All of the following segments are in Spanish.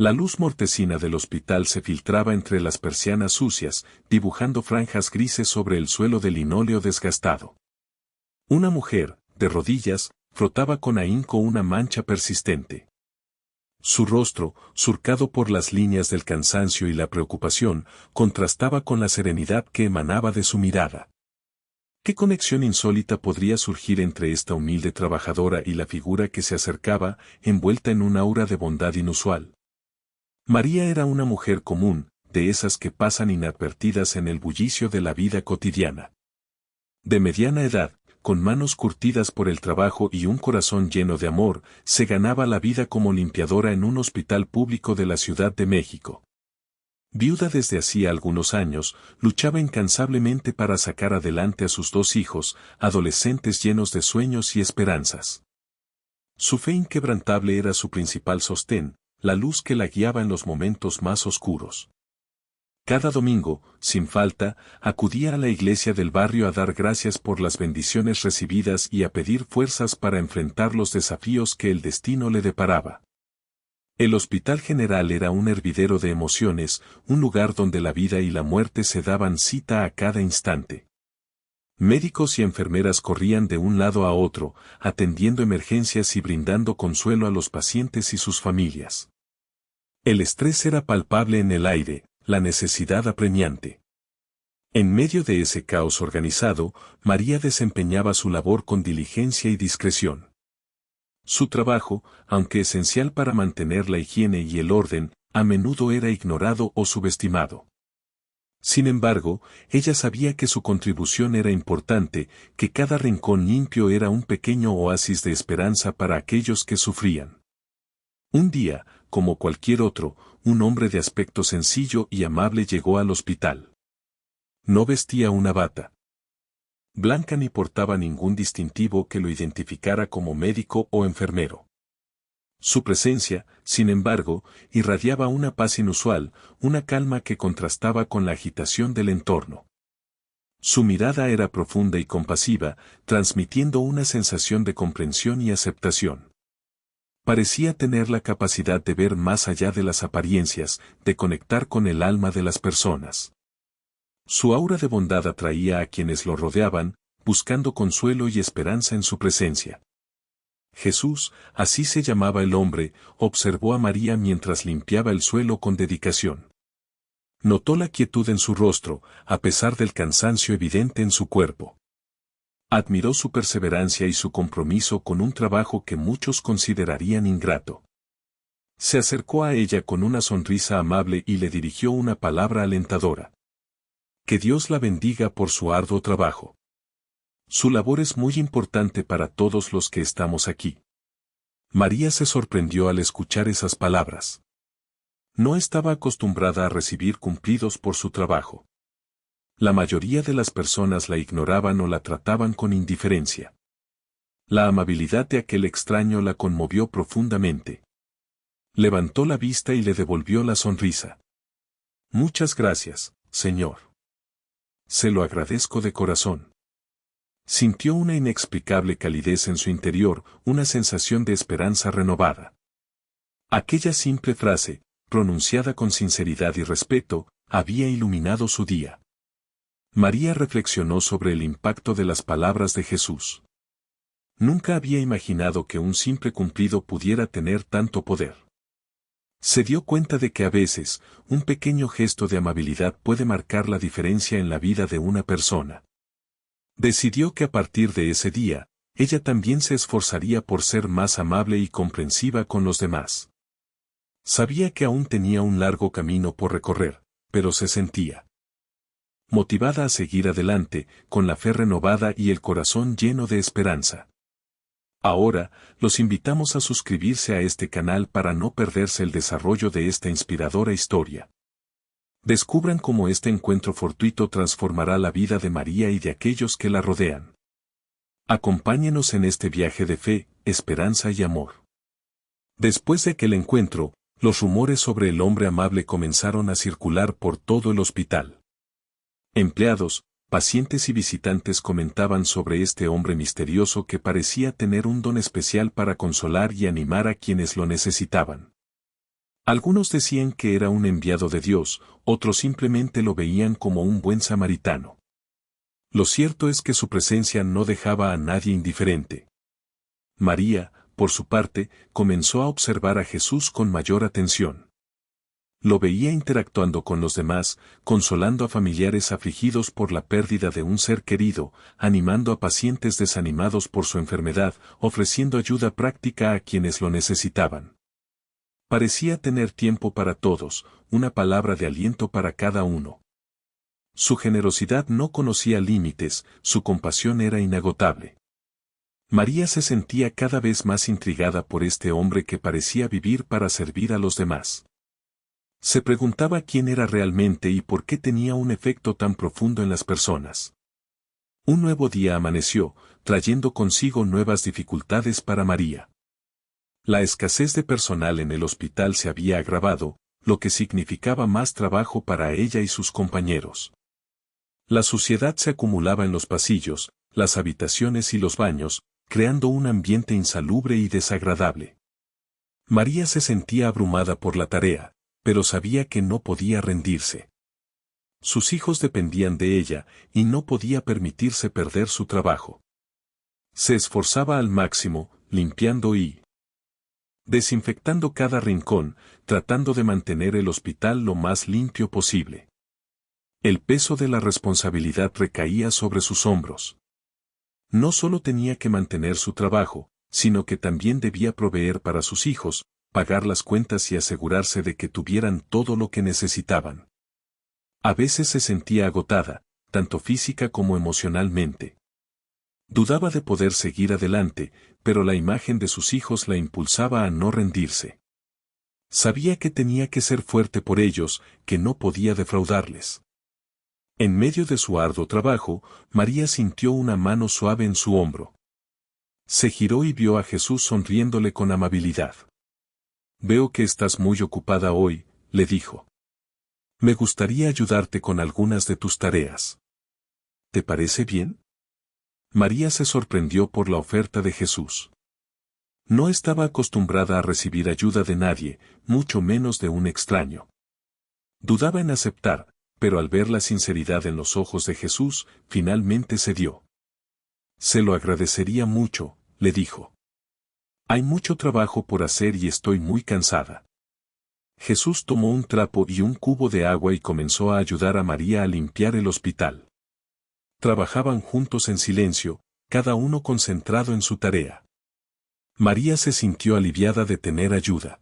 La luz mortecina del hospital se filtraba entre las persianas sucias, dibujando franjas grises sobre el suelo de linóleo desgastado. Una mujer, de rodillas, frotaba con ahínco una mancha persistente. Su rostro, surcado por las líneas del cansancio y la preocupación, contrastaba con la serenidad que emanaba de su mirada. ¿Qué conexión insólita podría surgir entre esta humilde trabajadora y la figura que se acercaba, envuelta en un aura de bondad inusual? María era una mujer común, de esas que pasan inadvertidas en el bullicio de la vida cotidiana. De mediana edad, con manos curtidas por el trabajo y un corazón lleno de amor, se ganaba la vida como limpiadora en un hospital público de la Ciudad de México. Viuda desde hacía algunos años, luchaba incansablemente para sacar adelante a sus dos hijos, adolescentes llenos de sueños y esperanzas. Su fe inquebrantable era su principal sostén, la luz que la guiaba en los momentos más oscuros. Cada domingo, sin falta, acudía a la iglesia del barrio a dar gracias por las bendiciones recibidas y a pedir fuerzas para enfrentar los desafíos que el destino le deparaba. El Hospital General era un hervidero de emociones, un lugar donde la vida y la muerte se daban cita a cada instante. Médicos y enfermeras corrían de un lado a otro, atendiendo emergencias y brindando consuelo a los pacientes y sus familias. El estrés era palpable en el aire, la necesidad apremiante. En medio de ese caos organizado, María desempeñaba su labor con diligencia y discreción. Su trabajo, aunque esencial para mantener la higiene y el orden, a menudo era ignorado o subestimado. Sin embargo, ella sabía que su contribución era importante, que cada rincón limpio era un pequeño oasis de esperanza para aquellos que sufrían. Un día, como cualquier otro, un hombre de aspecto sencillo y amable llegó al hospital. No vestía una bata blanca ni portaba ningún distintivo que lo identificara como médico o enfermero. Su presencia, sin embargo, irradiaba una paz inusual, una calma que contrastaba con la agitación del entorno. Su mirada era profunda y compasiva, transmitiendo una sensación de comprensión y aceptación. Parecía tener la capacidad de ver más allá de las apariencias, de conectar con el alma de las personas. Su aura de bondad atraía a quienes lo rodeaban, buscando consuelo y esperanza en su presencia. Jesús, así se llamaba el hombre, observó a María mientras limpiaba el suelo con dedicación. Notó la quietud en su rostro, a pesar del cansancio evidente en su cuerpo. Admiró su perseverancia y su compromiso con un trabajo que muchos considerarían ingrato. Se acercó a ella con una sonrisa amable y le dirigió una palabra alentadora. Que Dios la bendiga por su arduo trabajo. Su labor es muy importante para todos los que estamos aquí. María se sorprendió al escuchar esas palabras. No estaba acostumbrada a recibir cumplidos por su trabajo. La mayoría de las personas la ignoraban o la trataban con indiferencia. La amabilidad de aquel extraño la conmovió profundamente. Levantó la vista y le devolvió la sonrisa. Muchas gracias, señor. Se lo agradezco de corazón. Sintió una inexplicable calidez en su interior, una sensación de esperanza renovada. Aquella simple frase, pronunciada con sinceridad y respeto, había iluminado su día. María reflexionó sobre el impacto de las palabras de Jesús. Nunca había imaginado que un simple cumplido pudiera tener tanto poder. Se dio cuenta de que a veces, un pequeño gesto de amabilidad puede marcar la diferencia en la vida de una persona. Decidió que a partir de ese día, ella también se esforzaría por ser más amable y comprensiva con los demás. Sabía que aún tenía un largo camino por recorrer, pero se sentía motivada a seguir adelante, con la fe renovada y el corazón lleno de esperanza. Ahora, los invitamos a suscribirse a este canal para no perderse el desarrollo de esta inspiradora historia. Descubran cómo este encuentro fortuito transformará la vida de María y de aquellos que la rodean. Acompáñenos en este viaje de fe, esperanza y amor. Después de aquel encuentro, los rumores sobre el hombre amable comenzaron a circular por todo el hospital. Empleados, pacientes y visitantes comentaban sobre este hombre misterioso que parecía tener un don especial para consolar y animar a quienes lo necesitaban. Algunos decían que era un enviado de Dios, otros simplemente lo veían como un buen samaritano. Lo cierto es que su presencia no dejaba a nadie indiferente. María, por su parte, comenzó a observar a Jesús con mayor atención. Lo veía interactuando con los demás, consolando a familiares afligidos por la pérdida de un ser querido, animando a pacientes desanimados por su enfermedad, ofreciendo ayuda práctica a quienes lo necesitaban. Parecía tener tiempo para todos, una palabra de aliento para cada uno. Su generosidad no conocía límites, su compasión era inagotable. María se sentía cada vez más intrigada por este hombre que parecía vivir para servir a los demás. Se preguntaba quién era realmente y por qué tenía un efecto tan profundo en las personas. Un nuevo día amaneció, trayendo consigo nuevas dificultades para María. La escasez de personal en el hospital se había agravado, lo que significaba más trabajo para ella y sus compañeros. La suciedad se acumulaba en los pasillos, las habitaciones y los baños, creando un ambiente insalubre y desagradable. María se sentía abrumada por la tarea, pero sabía que no podía rendirse. Sus hijos dependían de ella, y no podía permitirse perder su trabajo. Se esforzaba al máximo, limpiando y desinfectando cada rincón, tratando de mantener el hospital lo más limpio posible. El peso de la responsabilidad recaía sobre sus hombros. No solo tenía que mantener su trabajo, sino que también debía proveer para sus hijos, pagar las cuentas y asegurarse de que tuvieran todo lo que necesitaban. A veces se sentía agotada, tanto física como emocionalmente. Dudaba de poder seguir adelante, pero la imagen de sus hijos la impulsaba a no rendirse. Sabía que tenía que ser fuerte por ellos, que no podía defraudarles. En medio de su arduo trabajo, María sintió una mano suave en su hombro. Se giró y vio a Jesús sonriéndole con amabilidad. «Veo que estás muy ocupada hoy», le dijo. «Me gustaría ayudarte con algunas de tus tareas. ¿Te parece bien?» María se sorprendió por la oferta de Jesús. No estaba acostumbrada a recibir ayuda de nadie, mucho menos de un extraño. Dudaba en aceptar, pero al ver la sinceridad en los ojos de Jesús, finalmente cedió. «Se lo agradecería mucho», le dijo. «Hay mucho trabajo por hacer y estoy muy cansada». Jesús tomó un trapo y un cubo de agua y comenzó a ayudar a María a limpiar el hospital. Trabajaban juntos en silencio, cada uno concentrado en su tarea. María se sintió aliviada de tener ayuda.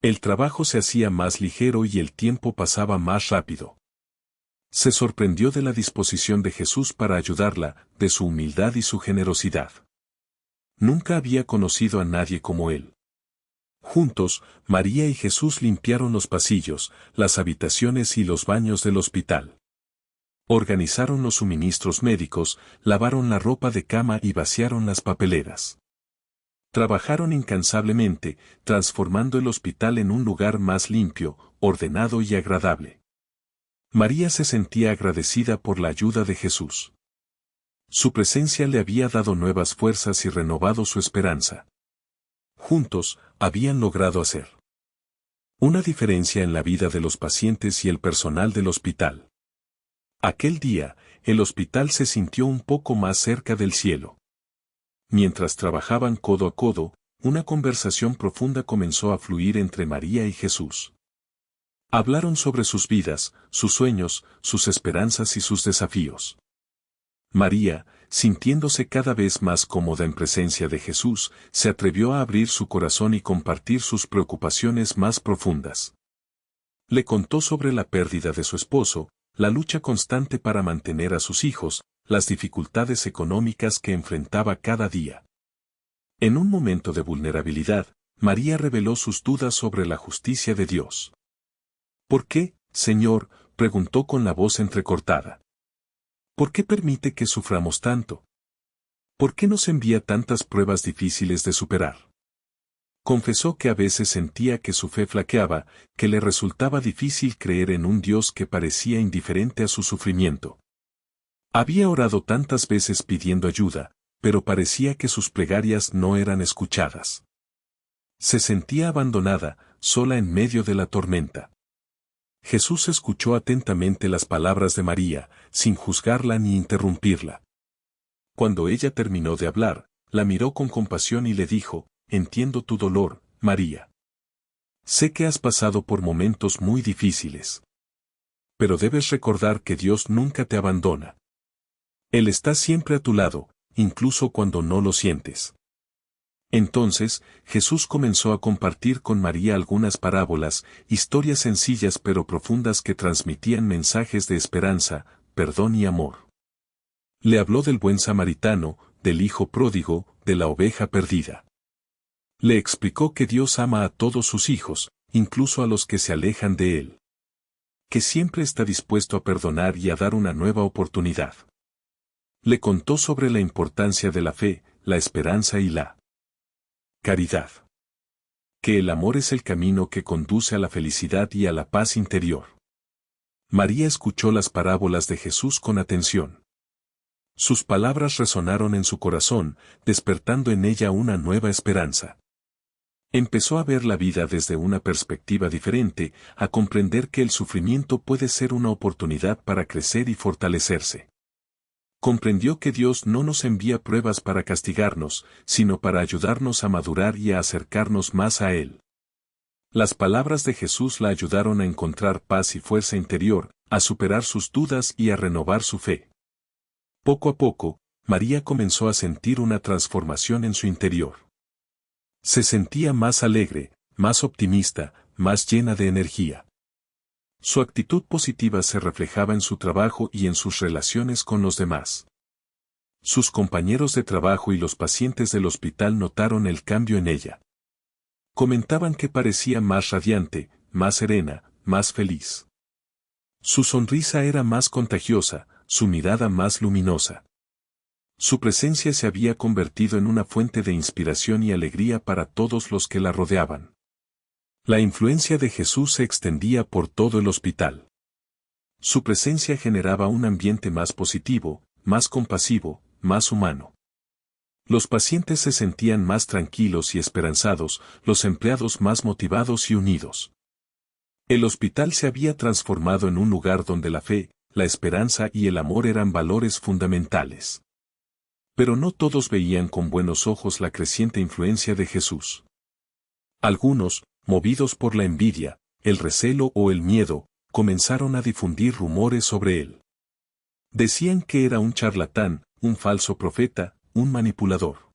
El trabajo se hacía más ligero y el tiempo pasaba más rápido. Se sorprendió de la disposición de Jesús para ayudarla, de su humildad y su generosidad. Nunca había conocido a nadie como él. Juntos, María y Jesús limpiaron los pasillos, las habitaciones y los baños del hospital. Organizaron los suministros médicos, lavaron la ropa de cama y vaciaron las papeleras. Trabajaron incansablemente, transformando el hospital en un lugar más limpio, ordenado y agradable. María se sentía agradecida por la ayuda de Jesús. Su presencia le había dado nuevas fuerzas y renovado su esperanza. Juntos, habían logrado hacer una diferencia en la vida de los pacientes y el personal del hospital. Aquel día, el hospital se sintió un poco más cerca del cielo. Mientras trabajaban codo a codo, una conversación profunda comenzó a fluir entre María y Jesús. Hablaron sobre sus vidas, sus sueños, sus esperanzas y sus desafíos. María, sintiéndose cada vez más cómoda en presencia de Jesús, se atrevió a abrir su corazón y compartir sus preocupaciones más profundas. Le contó sobre la pérdida de su esposo, la lucha constante para mantener a sus hijos, las dificultades económicas que enfrentaba cada día. En un momento de vulnerabilidad, María reveló sus dudas sobre la justicia de Dios. «¿Por qué, Señor?», preguntó con la voz entrecortada. «¿Por qué permite que suframos tanto? ¿Por qué nos envía tantas pruebas difíciles de superar?». Confesó que a veces sentía que su fe flaqueaba, que le resultaba difícil creer en un Dios que parecía indiferente a su sufrimiento. Había orado tantas veces pidiendo ayuda, pero parecía que sus plegarias no eran escuchadas. Se sentía abandonada, sola en medio de la tormenta. Jesús escuchó atentamente las palabras de María, sin juzgarla ni interrumpirla. Cuando ella terminó de hablar, la miró con compasión y le dijo: «Entiendo tu dolor, María. Sé que has pasado por momentos muy difíciles. Pero debes recordar que Dios nunca te abandona. Él está siempre a tu lado, incluso cuando no lo sientes». Entonces, Jesús comenzó a compartir con María algunas parábolas, historias sencillas pero profundas que transmitían mensajes de esperanza, perdón y amor. Le habló del buen samaritano, del hijo pródigo, de la oveja perdida. Le explicó que Dios ama a todos sus hijos, incluso a los que se alejan de Él. Que siempre está dispuesto a perdonar y a dar una nueva oportunidad. Le contó sobre la importancia de la fe, la esperanza y la caridad. Que el amor es el camino que conduce a la felicidad y a la paz interior. María escuchó las parábolas de Jesús con atención. Sus palabras resonaron en su corazón, despertando en ella una nueva esperanza. Empezó a ver la vida desde una perspectiva diferente, a comprender que el sufrimiento puede ser una oportunidad para crecer y fortalecerse. Comprendió que Dios no nos envía pruebas para castigarnos, sino para ayudarnos a madurar y a acercarnos más a Él. Las palabras de Jesús la ayudaron a encontrar paz y fuerza interior, a superar sus dudas y a renovar su fe. Poco a poco, María comenzó a sentir una transformación en su interior. Se sentía más alegre, más optimista, más llena de energía. Su actitud positiva se reflejaba en su trabajo y en sus relaciones con los demás. Sus compañeros de trabajo y los pacientes del hospital notaron el cambio en ella. Comentaban que parecía más radiante, más serena, más feliz. Su sonrisa era más contagiosa, su mirada más luminosa. Su presencia se había convertido en una fuente de inspiración y alegría para todos los que la rodeaban. La influencia de Jesús se extendía por todo el hospital. Su presencia generaba un ambiente más positivo, más compasivo, más humano. Los pacientes se sentían más tranquilos y esperanzados, los empleados más motivados y unidos. El hospital se había transformado en un lugar donde la fe, la esperanza y el amor eran valores fundamentales. Pero no todos veían con buenos ojos la creciente influencia de Jesús. Algunos, movidos por la envidia, el recelo o el miedo, comenzaron a difundir rumores sobre él. Decían que era un charlatán, un falso profeta, un manipulador.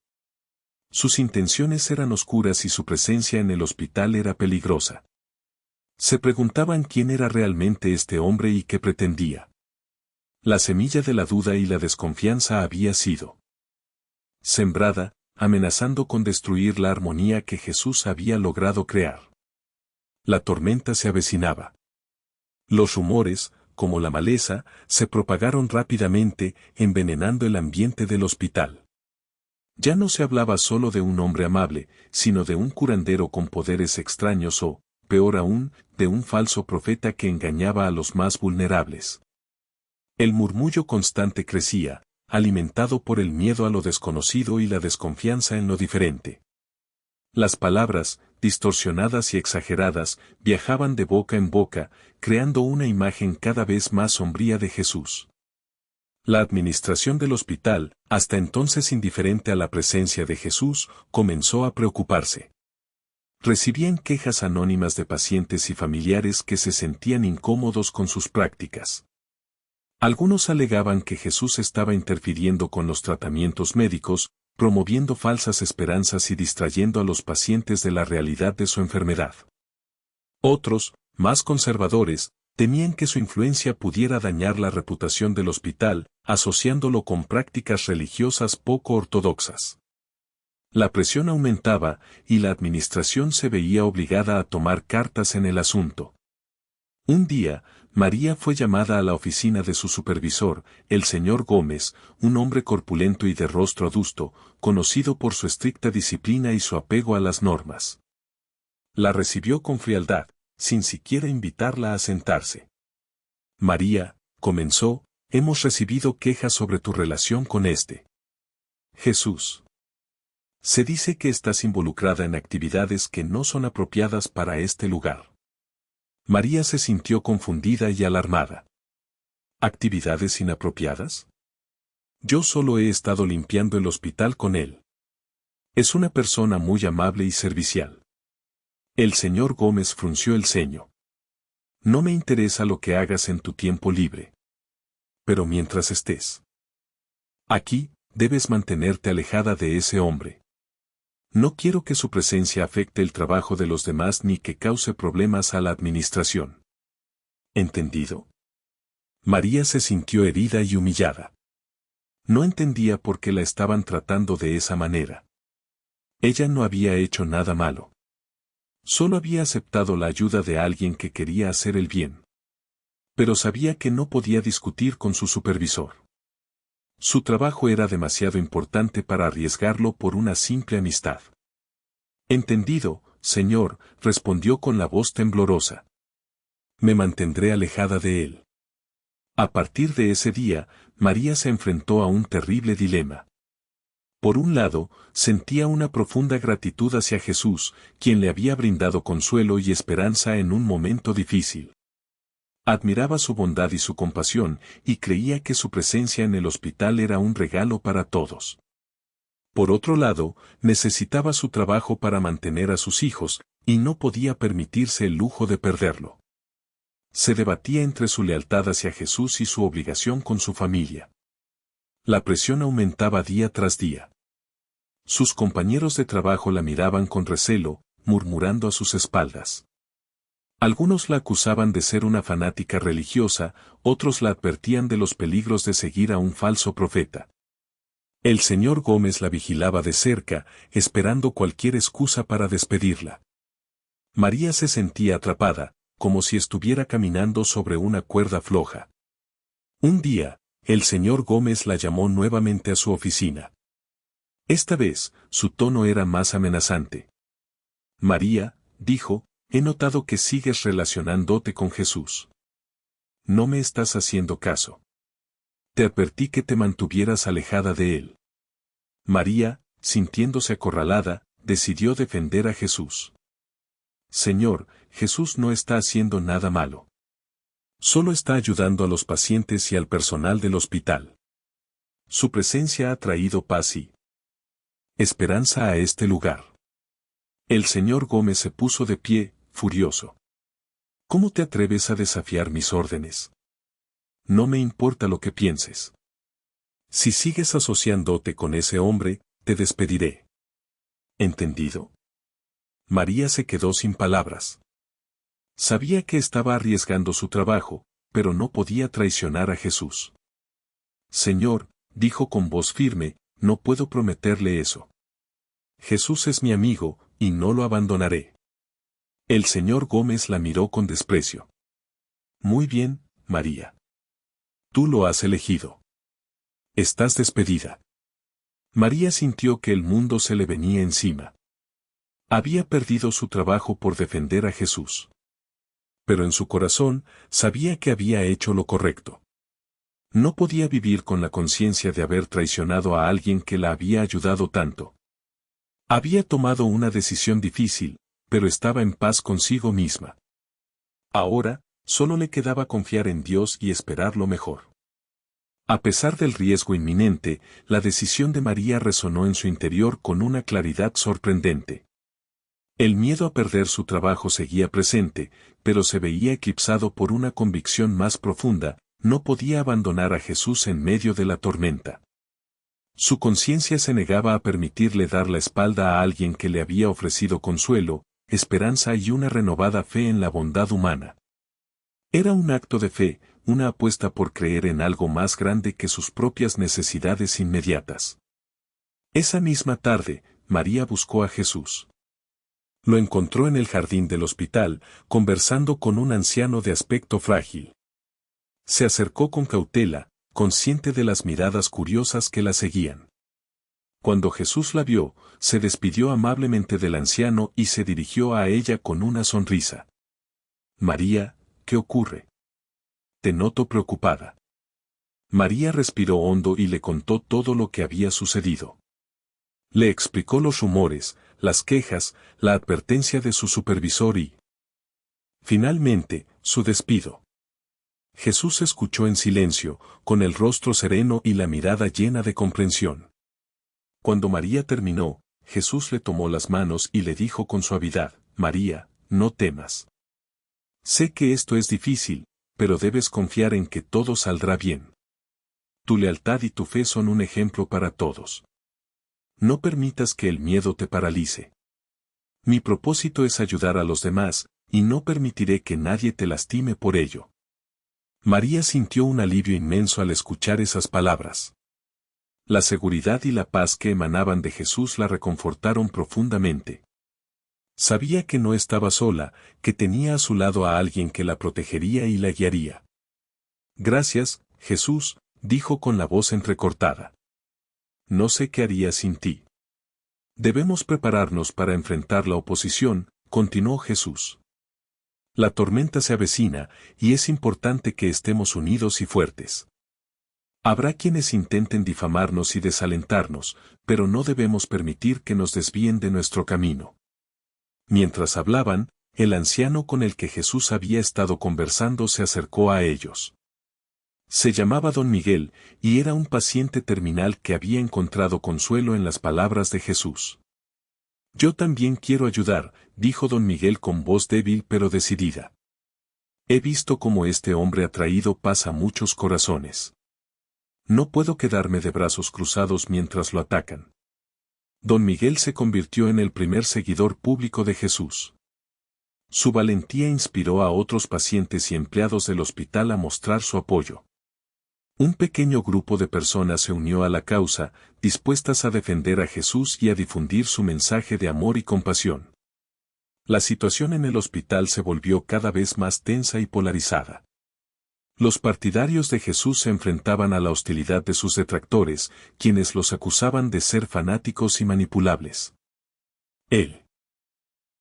Sus intenciones eran oscuras y su presencia en el hospital era peligrosa. Se preguntaban quién era realmente este hombre y qué pretendía. La semilla de la duda y la desconfianza había sido sembrada, amenazando con destruir la armonía que Jesús había logrado crear. La tormenta se avecinaba. Los rumores, como la maleza, se propagaron rápidamente, envenenando el ambiente del hospital. Ya no se hablaba solo de un hombre amable, sino de un curandero con poderes extraños o, peor aún, de un falso profeta que engañaba a los más vulnerables. El murmullo constante crecía, alimentado por el miedo a lo desconocido y la desconfianza en lo diferente. Las palabras, distorsionadas y exageradas, viajaban de boca en boca, creando una imagen cada vez más sombría de Jesús. La administración del hospital, hasta entonces indiferente a la presencia de Jesús, comenzó a preocuparse. Recibían quejas anónimas de pacientes y familiares que se sentían incómodos con sus prácticas. Algunos alegaban que Jesús estaba interfiriendo con los tratamientos médicos, promoviendo falsas esperanzas y distrayendo a los pacientes de la realidad de su enfermedad. Otros, más conservadores, temían que su influencia pudiera dañar la reputación del hospital, asociándolo con prácticas religiosas poco ortodoxas. La presión aumentaba, y la administración se veía obligada a tomar cartas en el asunto. Un día, María fue llamada a la oficina de su supervisor, el señor Gómez, un hombre corpulento y de rostro adusto, conocido por su estricta disciplina y su apego a las normas. La recibió con frialdad, sin siquiera invitarla a sentarse. María, comenzó, hemos recibido quejas sobre tu relación con Jesús. Se dice que estás involucrada en actividades que no son apropiadas para este lugar. María se sintió confundida y alarmada. ¿Actividades inapropiadas? Yo solo he estado limpiando el hospital con él. Es una persona muy amable y servicial. El señor Gómez frunció el ceño. No me interesa lo que hagas en tu tiempo libre. Pero mientras estés aquí, debes mantenerte alejada de ese hombre. No quiero que su presencia afecte el trabajo de los demás ni que cause problemas a la administración. ¿Entendido? María se sintió herida y humillada. No entendía por qué la estaban tratando de esa manera. Ella no había hecho nada malo. Solo había aceptado la ayuda de alguien que quería hacer el bien. Pero sabía que no podía discutir con su supervisor. Su trabajo era demasiado importante para arriesgarlo por una simple amistad. Entendido, señor, respondió con la voz temblorosa. Me mantendré alejada de él. A partir de ese día, María se enfrentó a un terrible dilema. Por un lado, sentía una profunda gratitud hacia Jesús, quien le había brindado consuelo y esperanza en un momento difícil. Admiraba su bondad y su compasión, y creía que su presencia en el hospital era un regalo para todos. Por otro lado, necesitaba su trabajo para mantener a sus hijos, y no podía permitirse el lujo de perderlo. Se debatía entre su lealtad hacia Jesús y su obligación con su familia. La presión aumentaba día tras día. Sus compañeros de trabajo la miraban con recelo, murmurando a sus espaldas. Algunos la acusaban de ser una fanática religiosa, otros la advertían de los peligros de seguir a un falso profeta. El señor Gómez la vigilaba de cerca, esperando cualquier excusa para despedirla. María se sentía atrapada, como si estuviera caminando sobre una cuerda floja. Un día, el señor Gómez la llamó nuevamente a su oficina. Esta vez, su tono era más amenazante. María, dijo, he notado que sigues relacionándote con Jesús. No me estás haciendo caso. Te advertí que te mantuvieras alejada de él. María, sintiéndose acorralada, decidió defender a Jesús. Señor, Jesús no está haciendo nada malo. Solo está ayudando a los pacientes y al personal del hospital. Su presencia ha traído paz y esperanza a este lugar. El señor Gómez se puso de pie, furioso. ¿Cómo te atreves a desafiar mis órdenes? No me importa lo que pienses. Si sigues asociándote con ese hombre, te despediré. ¿Entendido? María se quedó sin palabras. Sabía que estaba arriesgando su trabajo, pero no podía traicionar a Jesús. Señor, dijo con voz firme, no puedo prometerle eso. Jesús es mi amigo, y no lo abandonaré. El señor Gómez la miró con desprecio. Muy bien, María. Tú lo has elegido. Estás despedida. María sintió que el mundo se le venía encima. Había perdido su trabajo por defender a Jesús. Pero en su corazón, sabía que había hecho lo correcto. No podía vivir con la conciencia de haber traicionado a alguien que la había ayudado tanto. Había tomado una decisión difícil, pero estaba en paz consigo misma. Ahora, solo le quedaba confiar en Dios y esperar lo mejor. A pesar del riesgo inminente, la decisión de María resonó en su interior con una claridad sorprendente. El miedo a perder su trabajo seguía presente, pero se veía eclipsado por una convicción más profunda: no podía abandonar a Jesús en medio de la tormenta. Su conciencia se negaba a permitirle dar la espalda a alguien que le había ofrecido consuelo, esperanza y una renovada fe en la bondad humana. Era un acto de fe, una apuesta por creer en algo más grande que sus propias necesidades inmediatas. Esa misma tarde, María buscó a Jesús. Lo encontró en el jardín del hospital, conversando con un anciano de aspecto frágil. Se acercó con cautela, consciente de las miradas curiosas que la seguían. Cuando Jesús la vio, se despidió amablemente del anciano y se dirigió a ella con una sonrisa. María, ¿qué ocurre? Te noto preocupada. María respiró hondo y le contó todo lo que había sucedido. Le explicó los rumores, las quejas, la advertencia de su supervisor y, finalmente, su despido. Jesús escuchó en silencio, con el rostro sereno y la mirada llena de comprensión. Cuando María terminó, Jesús le tomó las manos y le dijo con suavidad: María, no temas. Sé que esto es difícil, pero debes confiar en que todo saldrá bien. Tu lealtad y tu fe son un ejemplo para todos. No permitas que el miedo te paralice. Mi propósito es ayudar a los demás, y no permitiré que nadie te lastime por ello. María sintió un alivio inmenso al escuchar esas palabras. La seguridad y la paz que emanaban de Jesús la reconfortaron profundamente. Sabía que no estaba sola, que tenía a su lado a alguien que la protegería y la guiaría. Gracias, Jesús, dijo con la voz entrecortada. No sé qué haría sin ti. Debemos prepararnos para enfrentar la oposición, continuó Jesús. La tormenta se avecina, y es importante que estemos unidos y fuertes. Habrá quienes intenten difamarnos y desalentarnos, pero no debemos permitir que nos desvíen de nuestro camino. Mientras hablaban, el anciano con el que Jesús había estado conversando se acercó a ellos. Se llamaba Don Miguel, y era un paciente terminal que había encontrado consuelo en las palabras de Jesús. Yo también quiero ayudar, dijo Don Miguel con voz débil pero decidida. He visto cómo este hombre ha traído paz a muchos corazones. No puedo quedarme de brazos cruzados mientras lo atacan. Don Miguel se convirtió en el primer seguidor público de Jesús. Su valentía inspiró a otros pacientes y empleados del hospital a mostrar su apoyo. Un pequeño grupo de personas se unió a la causa, dispuestas a defender a Jesús y a difundir su mensaje de amor y compasión. La situación en el hospital se volvió cada vez más tensa y polarizada. Los partidarios de Jesús se enfrentaban a la hostilidad de sus detractores, quienes los acusaban de ser fanáticos y manipulables. El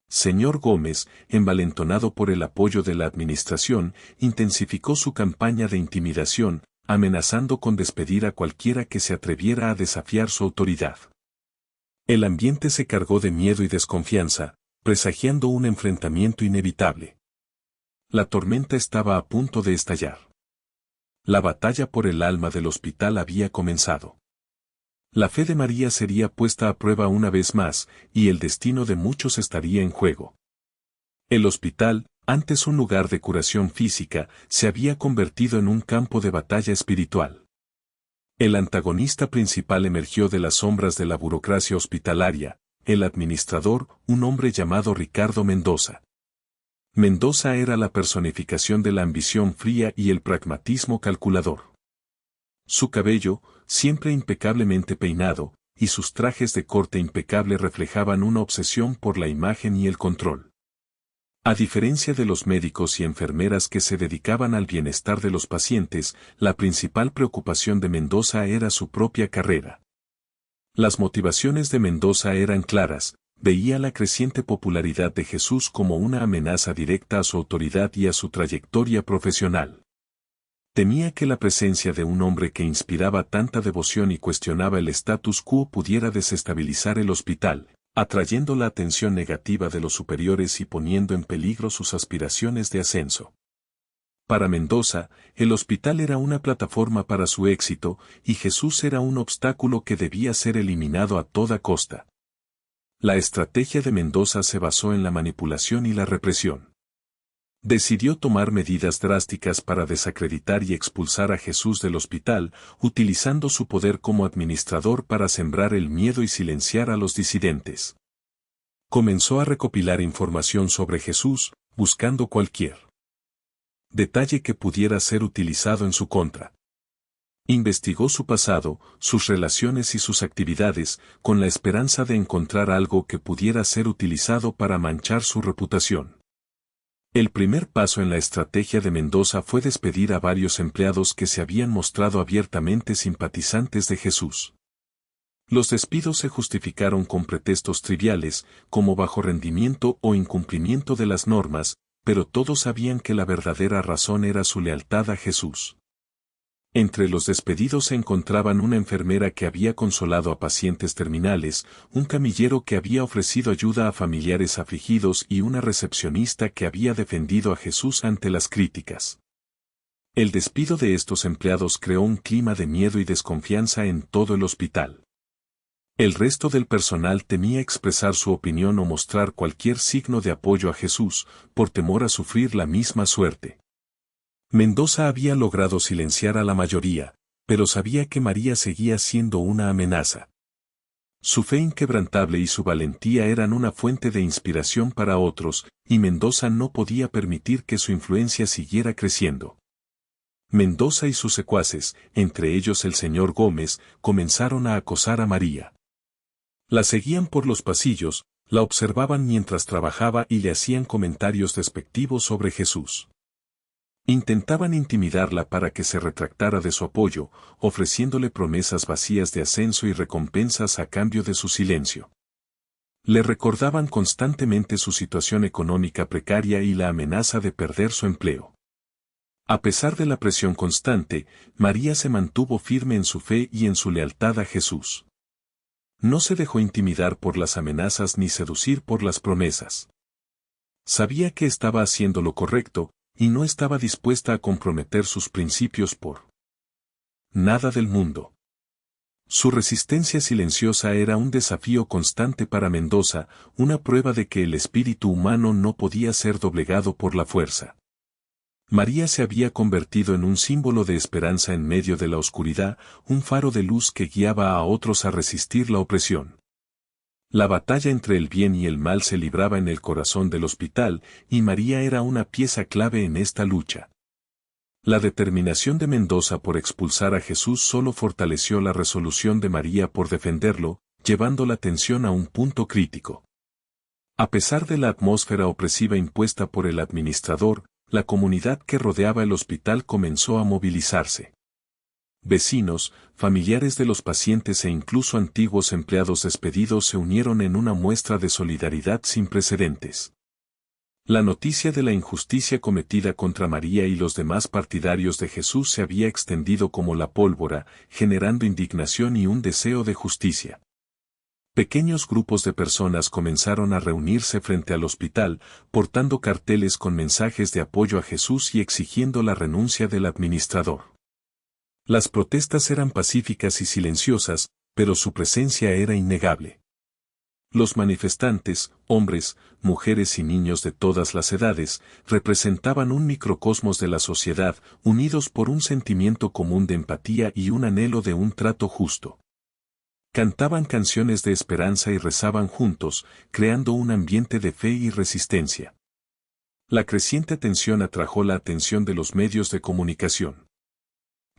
señor Gómez, envalentonado por el apoyo de la administración, intensificó su campaña de intimidación, amenazando con despedir a cualquiera que se atreviera a desafiar su autoridad. El ambiente se cargó de miedo y desconfianza, presagiando un enfrentamiento inevitable. La tormenta estaba a punto de estallar. La batalla por el alma del hospital había comenzado. La fe de María sería puesta a prueba una vez más, y el destino de muchos estaría en juego. El hospital, antes un lugar de curación física, se había convertido en un campo de batalla espiritual. El antagonista principal emergió de las sombras de la burocracia hospitalaria, el administrador, un hombre llamado Ricardo Mendoza. Mendoza era la personificación de la ambición fría y el pragmatismo calculador. Su cabello, siempre impecablemente peinado, y sus trajes de corte impecable reflejaban una obsesión por la imagen y el control. A diferencia de los médicos y enfermeras que se dedicaban al bienestar de los pacientes, la principal preocupación de Mendoza era su propia carrera. Las motivaciones de Mendoza eran claras: veía la creciente popularidad de Jesús como una amenaza directa a su autoridad y a su trayectoria profesional. Temía que la presencia de un hombre que inspiraba tanta devoción y cuestionaba el status quo pudiera desestabilizar el hospital, atrayendo la atención negativa de los superiores y poniendo en peligro sus aspiraciones de ascenso. Para Mendoza, el hospital era una plataforma para su éxito, y Jesús era un obstáculo que debía ser eliminado a toda costa. La estrategia de Mendoza se basó en la manipulación y la represión. Decidió tomar medidas drásticas para desacreditar y expulsar a Jesús del hospital, utilizando su poder como administrador para sembrar el miedo y silenciar a los disidentes. Comenzó a recopilar información sobre Jesús, buscando cualquier detalle que pudiera ser utilizado en su contra. Investigó su pasado, sus relaciones y sus actividades, con la esperanza de encontrar algo que pudiera ser utilizado para manchar su reputación. El primer paso en la estrategia de Mendoza fue despedir a varios empleados que se habían mostrado abiertamente simpatizantes de Jesús. Los despidos se justificaron con pretextos triviales, como bajo rendimiento o incumplimiento de las normas, pero todos sabían que la verdadera razón era su lealtad a Jesús. Entre los despedidos se encontraban una enfermera que había consolado a pacientes terminales, un camillero que había ofrecido ayuda a familiares afligidos y una recepcionista que había defendido a Jesús ante las críticas. El despido de estos empleados creó un clima de miedo y desconfianza en todo el hospital. El resto del personal temía expresar su opinión o mostrar cualquier signo de apoyo a Jesús, por temor a sufrir la misma suerte. Mendoza había logrado silenciar a la mayoría, pero sabía que María seguía siendo una amenaza. Su fe inquebrantable y su valentía eran una fuente de inspiración para otros, y Mendoza no podía permitir que su influencia siguiera creciendo. Mendoza y sus secuaces, entre ellos el señor Gómez, comenzaron a acosar a María. La seguían por los pasillos, la observaban mientras trabajaba y le hacían comentarios despectivos sobre Jesús. Intentaban intimidarla para que se retractara de su apoyo, ofreciéndole promesas vacías de ascenso y recompensas a cambio de su silencio. Le recordaban constantemente su situación económica precaria y la amenaza de perder su empleo. A pesar de la presión constante, María se mantuvo firme en su fe y en su lealtad a Jesús. No se dejó intimidar por las amenazas ni seducir por las promesas. Sabía que estaba haciendo lo correcto, y no estaba dispuesta a comprometer sus principios por nada del mundo. Su resistencia silenciosa era un desafío constante para Mendoza, una prueba de que el espíritu humano no podía ser doblegado por la fuerza. María se había convertido en un símbolo de esperanza en medio de la oscuridad, un faro de luz que guiaba a otros a resistir la opresión. La batalla entre el bien y el mal se libraba en el corazón del hospital, y María era una pieza clave en esta lucha. La determinación de Mendoza por expulsar a Jesús solo fortaleció la resolución de María por defenderlo, llevando la tensión a un punto crítico. A pesar de la atmósfera opresiva impuesta por el administrador, la comunidad que rodeaba el hospital comenzó a movilizarse. Vecinos, familiares de los pacientes e incluso antiguos empleados despedidos se unieron en una muestra de solidaridad sin precedentes. La noticia de la injusticia cometida contra María y los demás partidarios de Jesús se había extendido como la pólvora, generando indignación y un deseo de justicia. Pequeños grupos de personas comenzaron a reunirse frente al hospital, portando carteles con mensajes de apoyo a Jesús y exigiendo la renuncia del administrador. Las protestas eran pacíficas y silenciosas, pero su presencia era innegable. Los manifestantes, hombres, mujeres y niños de todas las edades, representaban un microcosmos de la sociedad, unidos por un sentimiento común de empatía y un anhelo de un trato justo. Cantaban canciones de esperanza y rezaban juntos, creando un ambiente de fe y resistencia. La creciente tensión atrajo la atención de los medios de comunicación.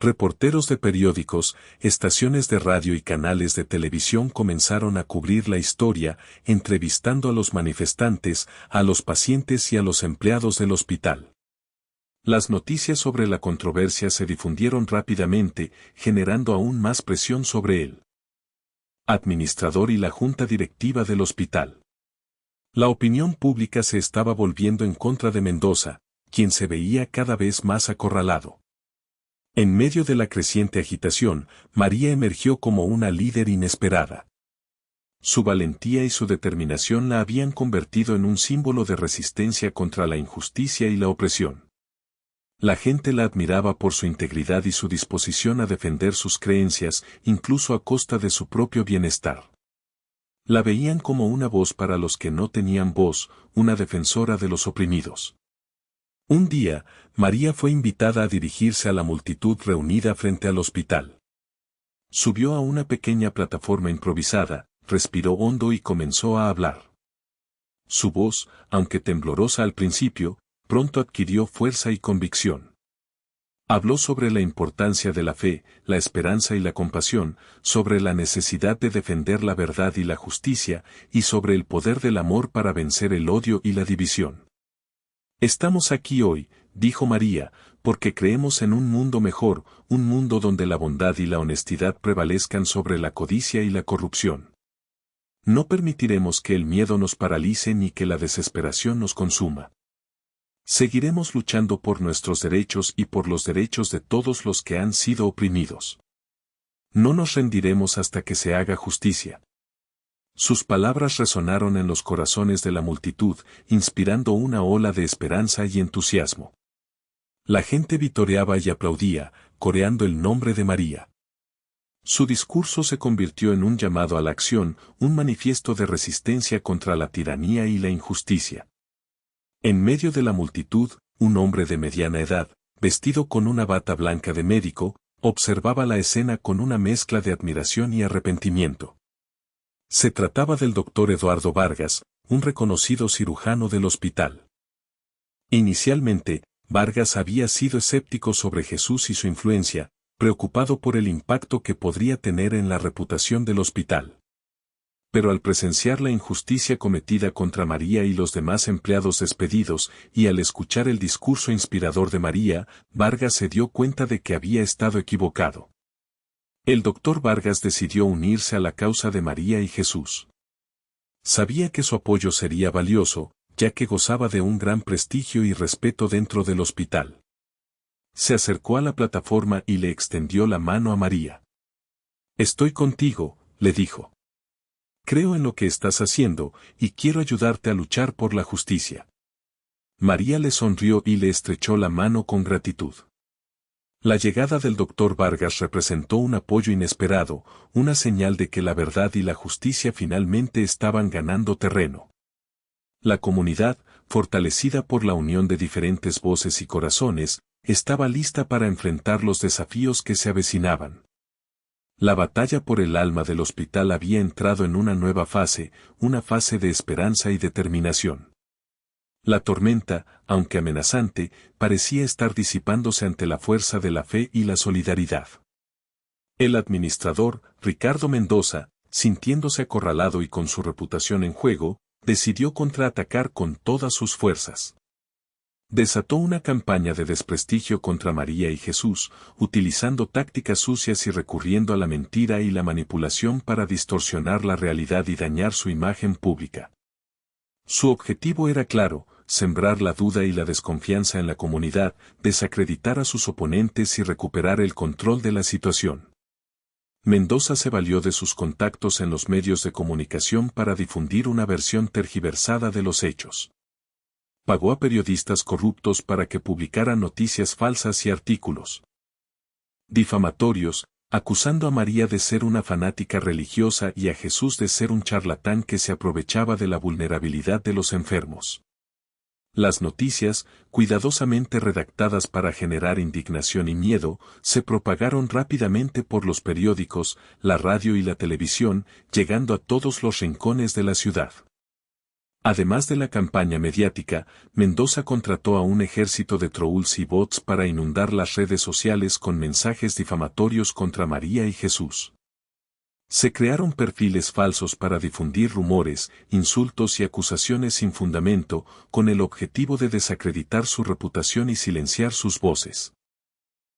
Reporteros de periódicos, estaciones de radio y canales de televisión comenzaron a cubrir la historia, entrevistando a los manifestantes, a los pacientes y a los empleados del hospital. Las noticias sobre la controversia se difundieron rápidamente, generando aún más presión sobre el administrador y la junta directiva del hospital. La opinión pública se estaba volviendo en contra de Mendoza, quien se veía cada vez más acorralado. En medio de la creciente agitación, María emergió como una líder inesperada. Su valentía y su determinación la habían convertido en un símbolo de resistencia contra la injusticia y la opresión. La gente la admiraba por su integridad y su disposición a defender sus creencias, incluso a costa de su propio bienestar. La veían como una voz para los que no tenían voz, una defensora de los oprimidos. Un día, María fue invitada a dirigirse a la multitud reunida frente al hospital. Subió a una pequeña plataforma improvisada, respiró hondo y comenzó a hablar. Su voz, aunque temblorosa al principio, pronto adquirió fuerza y convicción. Habló sobre la importancia de la fe, la esperanza y la compasión, sobre la necesidad de defender la verdad y la justicia, y sobre el poder del amor para vencer el odio y la división. Estamos aquí hoy, dijo María, porque creemos en un mundo mejor, un mundo donde la bondad y la honestidad prevalezcan sobre la codicia y la corrupción. No permitiremos que el miedo nos paralice ni que la desesperación nos consuma. Seguiremos luchando por nuestros derechos y por los derechos de todos los que han sido oprimidos. No nos rendiremos hasta que se haga justicia. Sus palabras resonaron en los corazones de la multitud, inspirando una ola de esperanza y entusiasmo. La gente vitoreaba y aplaudía, coreando el nombre de María. Su discurso se convirtió en un llamado a la acción, un manifiesto de resistencia contra la tiranía y la injusticia. En medio de la multitud, un hombre de mediana edad, vestido con una bata blanca de médico, observaba la escena con una mezcla de admiración y arrepentimiento. Se trataba del doctor Eduardo Vargas, un reconocido cirujano del hospital. Inicialmente, Vargas había sido escéptico sobre Jesús y su influencia, preocupado por el impacto que podría tener en la reputación del hospital. Pero al presenciar la injusticia cometida contra María y los demás empleados despedidos, y al escuchar el discurso inspirador de María, Vargas se dio cuenta de que había estado equivocado. El doctor Vargas decidió unirse a la causa de María y Jesús. Sabía que su apoyo sería valioso, ya que gozaba de un gran prestigio y respeto dentro del hospital. Se acercó a la plataforma y le extendió la mano a María. «Estoy contigo», le dijo. «Creo en lo que estás haciendo, y quiero ayudarte a luchar por la justicia». María le sonrió y le estrechó la mano con gratitud. La llegada del doctor Vargas representó un apoyo inesperado, una señal de que la verdad y la justicia finalmente estaban ganando terreno. La comunidad, fortalecida por la unión de diferentes voces y corazones, estaba lista para enfrentar los desafíos que se avecinaban. La batalla por el alma del hospital había entrado en una nueva fase, una fase de esperanza y determinación. La tormenta, aunque amenazante, parecía estar disipándose ante la fuerza de la fe y la solidaridad. El administrador, Ricardo Mendoza, sintiéndose acorralado y con su reputación en juego, decidió contraatacar con todas sus fuerzas. Desató una campaña de desprestigio contra María y Jesús, utilizando tácticas sucias y recurriendo a la mentira y la manipulación para distorsionar la realidad y dañar su imagen pública. Su objetivo era claro: sembrar la duda y la desconfianza en la comunidad, desacreditar a sus oponentes y recuperar el control de la situación. Mendoza se valió de sus contactos en los medios de comunicación para difundir una versión tergiversada de los hechos. Pagó a periodistas corruptos para que publicaran noticias falsas y artículos difamatorios, acusando a María de ser una fanática religiosa y a Jesús de ser un charlatán que se aprovechaba de la vulnerabilidad de los enfermos. Las noticias, cuidadosamente redactadas para generar indignación y miedo, se propagaron rápidamente por los periódicos, la radio y la televisión, llegando a todos los rincones de la ciudad. Además de la campaña mediática, Mendoza contrató a un ejército de trolls y bots para inundar las redes sociales con mensajes difamatorios contra María y Jesús. Se crearon perfiles falsos para difundir rumores, insultos y acusaciones sin fundamento, con el objetivo de desacreditar su reputación y silenciar sus voces.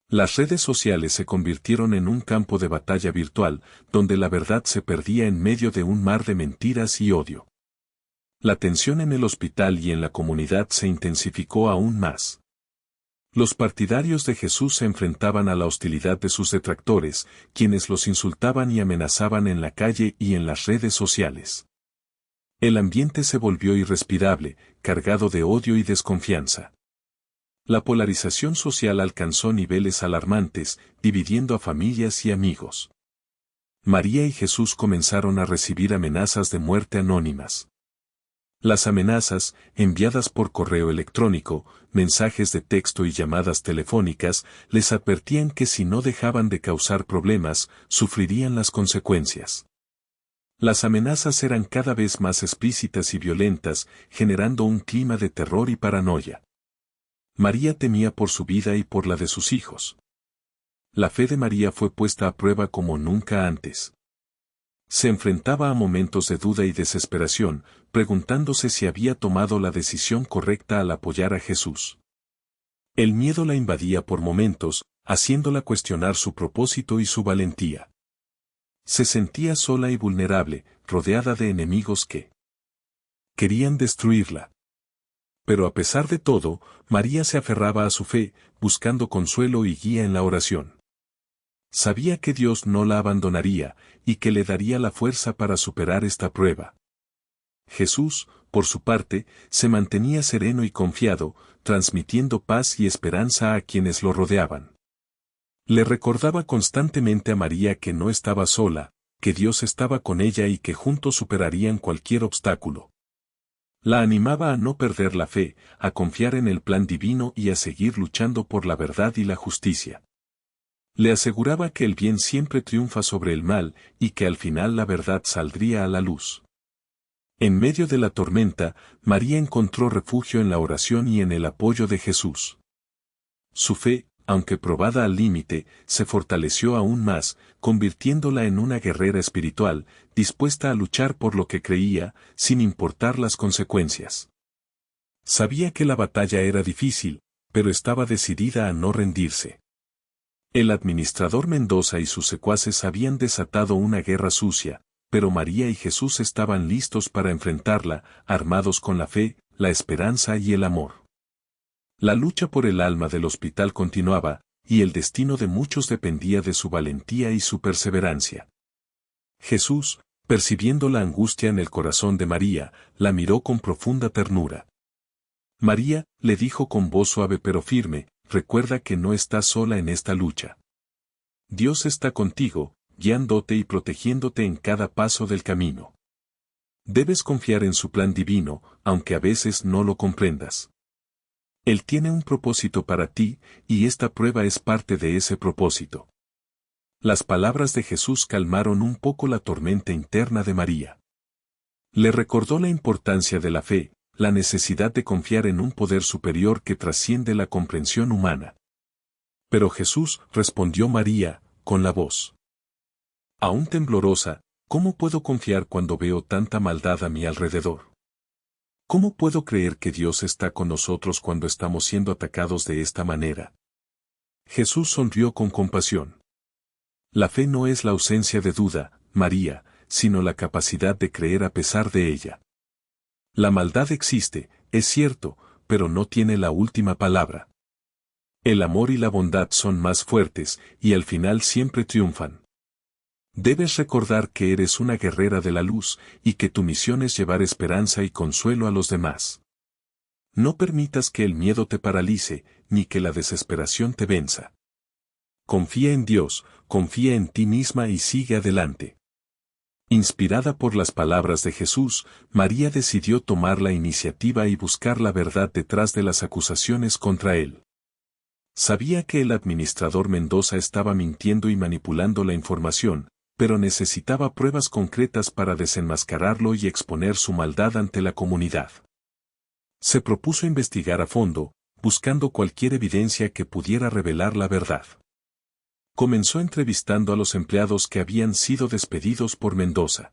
Las redes sociales se convirtieron en un campo de batalla virtual, donde la verdad se perdía en medio de un mar de mentiras y odio. La tensión en el hospital y en la comunidad se intensificó aún más. Los partidarios de Jesús se enfrentaban a la hostilidad de sus detractores, quienes los insultaban y amenazaban en la calle y en las redes sociales. El ambiente se volvió irrespirable, cargado de odio y desconfianza. La polarización social alcanzó niveles alarmantes, dividiendo a familias y amigos. María y Jesús comenzaron a recibir amenazas de muerte anónimas. Las amenazas, enviadas por correo electrónico, mensajes de texto y llamadas telefónicas, les advertían que si no dejaban de causar problemas, sufrirían las consecuencias. Las amenazas eran cada vez más explícitas y violentas, generando un clima de terror y paranoia. María temía por su vida y por la de sus hijos. La fe de María fue puesta a prueba como nunca antes. Se enfrentaba a momentos de duda y desesperación, preguntándose si había tomado la decisión correcta al apoyar a Jesús. El miedo la invadía por momentos, haciéndola cuestionar su propósito y su valentía. Se sentía sola y vulnerable, rodeada de enemigos que querían destruirla. Pero a pesar de todo, María se aferraba a su fe, buscando consuelo y guía en la oración. Sabía que Dios no la abandonaría, y que le daría la fuerza para superar esta prueba. Jesús, por su parte, se mantenía sereno y confiado, transmitiendo paz y esperanza a quienes lo rodeaban. Le recordaba constantemente a María que no estaba sola, que Dios estaba con ella y que juntos superarían cualquier obstáculo. La animaba a no perder la fe, a confiar en el plan divino y a seguir luchando por la verdad y la justicia. Le aseguraba que el bien siempre triunfa sobre el mal y que al final la verdad saldría a la luz. En medio de la tormenta, María encontró refugio en la oración y en el apoyo de Jesús. Su fe, aunque probada al límite, se fortaleció aún más, convirtiéndola en una guerrera espiritual, dispuesta a luchar por lo que creía, sin importar las consecuencias. Sabía que la batalla era difícil, pero estaba decidida a no rendirse. El administrador Mendoza y sus secuaces habían desatado una guerra sucia, pero María y Jesús estaban listos para enfrentarla, armados con la fe, la esperanza y el amor. La lucha por el alma del hospital continuaba, y el destino de muchos dependía de su valentía y su perseverancia. Jesús, percibiendo la angustia en el corazón de María, la miró con profunda ternura. María, le dijo con voz suave pero firme, recuerda que no estás sola en esta lucha. Dios está contigo, guiándote y protegiéndote en cada paso del camino. Debes confiar en su plan divino, aunque a veces no lo comprendas. Él tiene un propósito para ti, y esta prueba es parte de ese propósito. Las palabras de Jesús calmaron un poco la tormenta interna de María. Le recordó la importancia de la fe, la necesidad de confiar en un poder superior que trasciende la comprensión humana. Pero Jesús, respondió María, con la voz aún temblorosa, ¿cómo puedo confiar cuando veo tanta maldad a mi alrededor? ¿Cómo puedo creer que Dios está con nosotros cuando estamos siendo atacados de esta manera? Jesús sonrió con compasión. La fe no es la ausencia de duda, María, sino la capacidad de creer a pesar de ella. La maldad existe, es cierto, pero no tiene la última palabra. El amor y la bondad son más fuertes, y al final siempre triunfan. Debes recordar que eres una guerrera de la luz, y que tu misión es llevar esperanza y consuelo a los demás. No permitas que el miedo te paralice, ni que la desesperación te venza. Confía en Dios, confía en ti misma y sigue adelante. Inspirada por las palabras de Jesús, María decidió tomar la iniciativa y buscar la verdad detrás de las acusaciones contra él. Sabía que el administrador Mendoza estaba mintiendo y manipulando la información, pero necesitaba pruebas concretas para desenmascararlo y exponer su maldad ante la comunidad. Se propuso investigar a fondo, buscando cualquier evidencia que pudiera revelar la verdad. Comenzó entrevistando a los empleados que habían sido despedidos por Mendoza.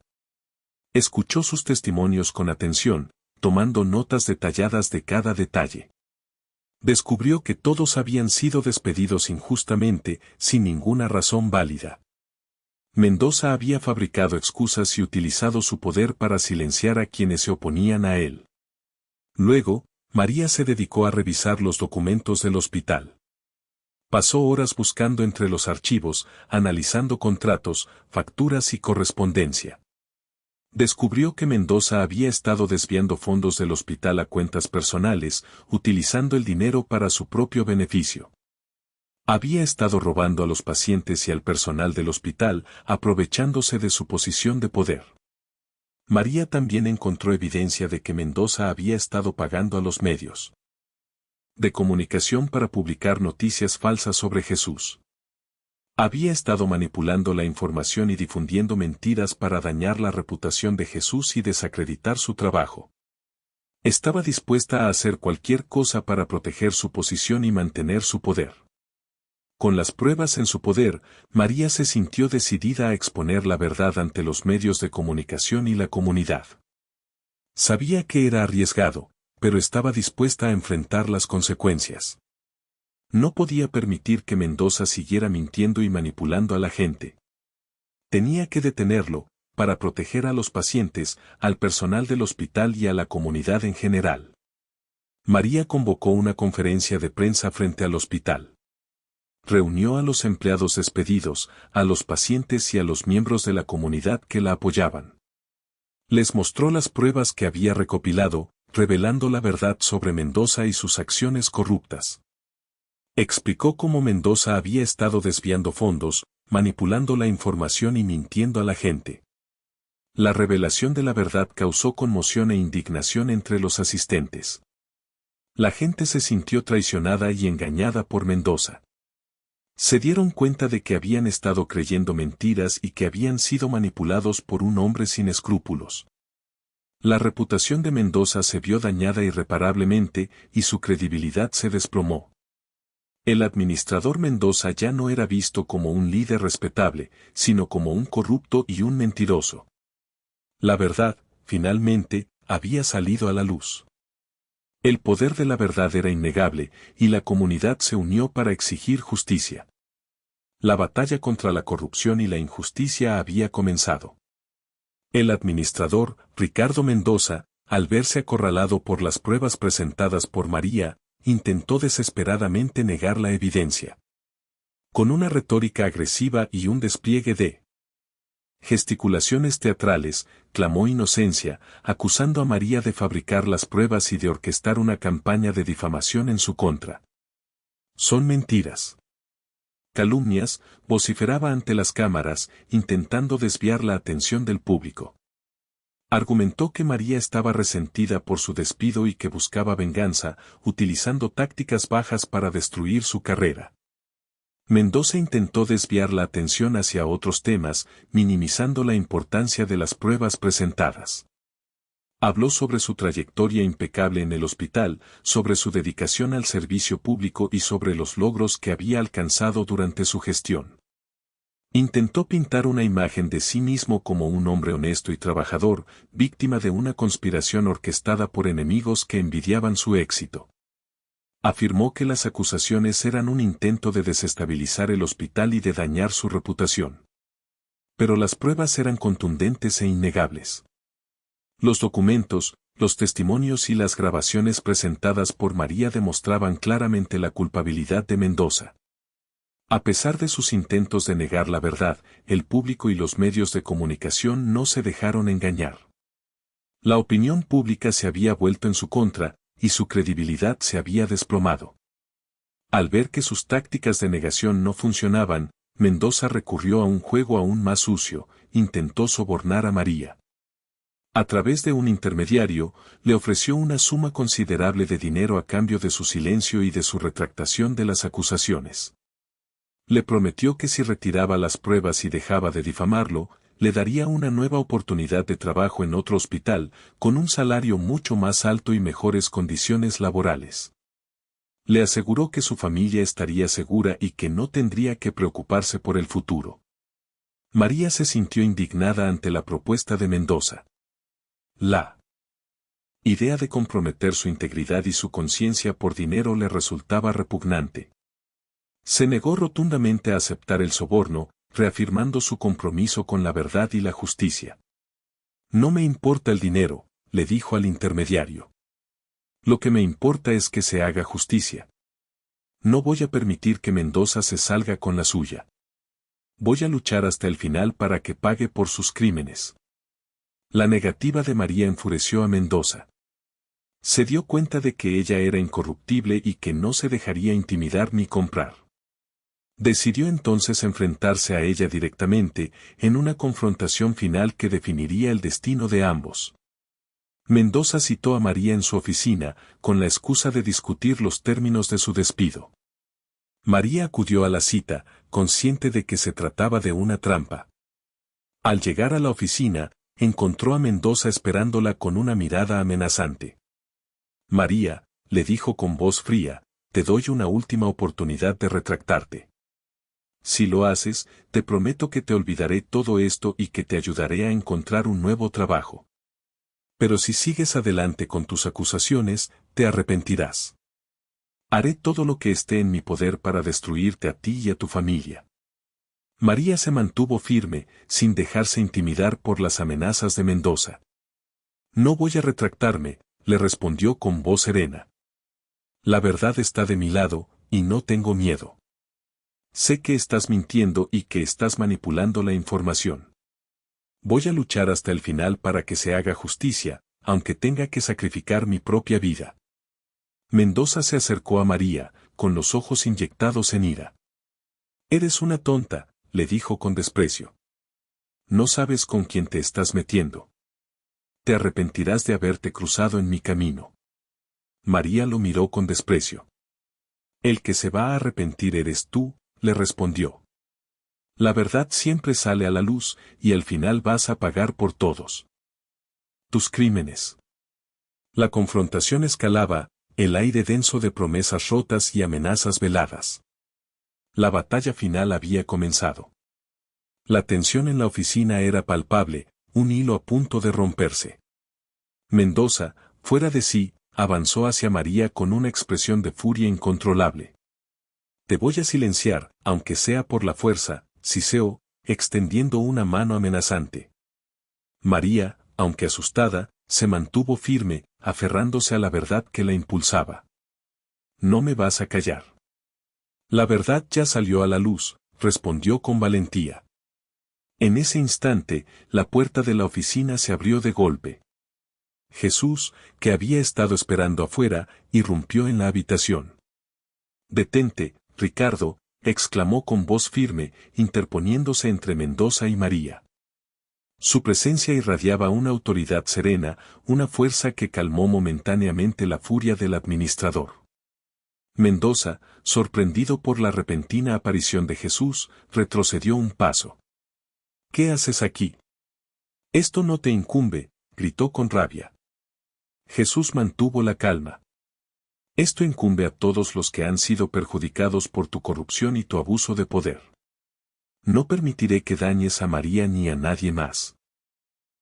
Escuchó sus testimonios con atención, tomando notas detalladas de cada detalle. Descubrió que todos habían sido despedidos injustamente, sin ninguna razón válida. Mendoza había fabricado excusas y utilizado su poder para silenciar a quienes se oponían a él. Luego, María se dedicó a revisar los documentos del hospital. Pasó horas buscando entre los archivos, analizando contratos, facturas y correspondencia. Descubrió que Mendoza había estado desviando fondos del hospital a cuentas personales, utilizando el dinero para su propio beneficio. Había estado robando a los pacientes y al personal del hospital, aprovechándose de su posición de poder. María también encontró evidencia de que Mendoza había estado pagando a los medios de comunicación para publicar noticias falsas sobre Jesús. Había estado manipulando la información y difundiendo mentiras para dañar la reputación de Jesús y desacreditar su trabajo. Estaba dispuesta a hacer cualquier cosa para proteger su posición y mantener su poder. Con las pruebas en su poder, María se sintió decidida a exponer la verdad ante los medios de comunicación y la comunidad. Sabía que era arriesgado, pero estaba dispuesta a enfrentar las consecuencias. No podía permitir que Mendoza siguiera mintiendo y manipulando a la gente. Tenía que detenerlo, para proteger a los pacientes, al personal del hospital y a la comunidad en general. María convocó una conferencia de prensa frente al hospital. Reunió a los empleados despedidos, a los pacientes y a los miembros de la comunidad que la apoyaban. Les mostró las pruebas que había recopilado, revelando la verdad sobre Mendoza y sus acciones corruptas. Explicó cómo Mendoza había estado desviando fondos, manipulando la información y mintiendo a la gente. La revelación de la verdad causó conmoción e indignación entre los asistentes. La gente se sintió traicionada y engañada por Mendoza. Se dieron cuenta de que habían estado creyendo mentiras y que habían sido manipulados por un hombre sin escrúpulos. La reputación de Mendoza se vio dañada irreparablemente y su credibilidad se desplomó. El administrador Mendoza ya no era visto como un líder respetable, sino como un corrupto y un mentiroso. La verdad, finalmente, había salido a la luz. El poder de la verdad era innegable, y la comunidad se unió para exigir justicia. La batalla contra la corrupción y la injusticia había comenzado. El administrador, Ricardo Mendoza, al verse acorralado por las pruebas presentadas por María, intentó desesperadamente negar la evidencia. Con una retórica agresiva y un despliegue de gesticulaciones teatrales, clamó inocencia, acusando a María de fabricar las pruebas y de orquestar una campaña de difamación en su contra. Son mentiras. Calumnias, vociferaba ante las cámaras, intentando desviar la atención del público. Argumentó que María estaba resentida por su despido y que buscaba venganza, utilizando tácticas bajas para destruir su carrera. Mendoza intentó desviar la atención hacia otros temas, minimizando la importancia de las pruebas presentadas. Habló sobre su trayectoria impecable en el hospital, sobre su dedicación al servicio público y sobre los logros que había alcanzado durante su gestión. Intentó pintar una imagen de sí mismo como un hombre honesto y trabajador, víctima de una conspiración orquestada por enemigos que envidiaban su éxito. Afirmó que las acusaciones eran un intento de desestabilizar el hospital y de dañar su reputación. Pero las pruebas eran contundentes e innegables. Los documentos, los testimonios y las grabaciones presentadas por María demostraban claramente la culpabilidad de Mendoza. A pesar de sus intentos de negar la verdad, el público y los medios de comunicación no se dejaron engañar. La opinión pública se había vuelto en su contra, y su credibilidad se había desplomado. Al ver que sus tácticas de negación no funcionaban, Mendoza recurrió a un juego aún más sucio, intentó sobornar a María. A través de un intermediario, le ofreció una suma considerable de dinero a cambio de su silencio y de su retractación de las acusaciones. Le prometió que si retiraba las pruebas y dejaba de difamarlo, le daría una nueva oportunidad de trabajo en otro hospital, con un salario mucho más alto y mejores condiciones laborales. Le aseguró que su familia estaría segura y que no tendría que preocuparse por el futuro. María se sintió indignada ante la propuesta de Mendoza. La idea de comprometer su integridad y su conciencia por dinero le resultaba repugnante. Se negó rotundamente a aceptar el soborno, reafirmando su compromiso con la verdad y la justicia. No me importa el dinero, le dijo al intermediario. Lo que me importa es que se haga justicia. No voy a permitir que Mendoza se salga con la suya. Voy a luchar hasta el final para que pague por sus crímenes. La negativa de María enfureció a Mendoza. Se dio cuenta de que ella era incorruptible y que no se dejaría intimidar ni comprar. Decidió entonces enfrentarse a ella directamente, en una confrontación final que definiría el destino de ambos. Mendoza citó a María en su oficina, con la excusa de discutir los términos de su despido. María acudió a la cita, consciente de que se trataba de una trampa. Al llegar a la oficina, encontró a Mendoza esperándola con una mirada amenazante. María, le dijo con voz fría, te doy una última oportunidad de retractarte. Si lo haces, te prometo que te olvidaré todo esto y que te ayudaré a encontrar un nuevo trabajo. Pero si sigues adelante con tus acusaciones, te arrepentirás. Haré todo lo que esté en mi poder para destruirte a ti y a tu familia. María se mantuvo firme, sin dejarse intimidar por las amenazas de Mendoza. No voy a retractarme, le respondió con voz serena. La verdad está de mi lado, y no tengo miedo. Sé que estás mintiendo y que estás manipulando la información. Voy a luchar hasta el final para que se haga justicia, aunque tenga que sacrificar mi propia vida. Mendoza se acercó a María, con los ojos inyectados en ira. Eres una tonta, le dijo con desprecio. No sabes con quién te estás metiendo. Te arrepentirás de haberte cruzado en mi camino. María lo miró con desprecio. El que se va a arrepentir eres tú, le respondió. La verdad siempre sale a la luz, y al final vas a pagar por todos tus crímenes. La confrontación escalaba, el aire denso de promesas rotas y amenazas veladas. La batalla final había comenzado. La tensión en la oficina era palpable, un hilo a punto de romperse. Mendoza, fuera de sí, avanzó hacia María con una expresión de furia incontrolable. Te voy a silenciar, aunque sea por la fuerza, siseó, extendiendo una mano amenazante. María, aunque asustada, se mantuvo firme, aferrándose a la verdad que la impulsaba. No me vas a callar. La verdad ya salió a la luz, respondió con valentía. En ese instante, la puerta de la oficina se abrió de golpe. Jesús, que había estado esperando afuera, irrumpió en la habitación. Detente, Ricardo, exclamó con voz firme, interponiéndose entre Mendoza y María. Su presencia irradiaba una autoridad serena, una fuerza que calmó momentáneamente la furia del administrador. Mendoza, sorprendido por la repentina aparición de Jesús, retrocedió un paso. ¿Qué haces aquí? Esto no te incumbe, gritó con rabia. Jesús mantuvo la calma. Esto incumbe a todos los que han sido perjudicados por tu corrupción y tu abuso de poder. No permitiré que dañes a María ni a nadie más.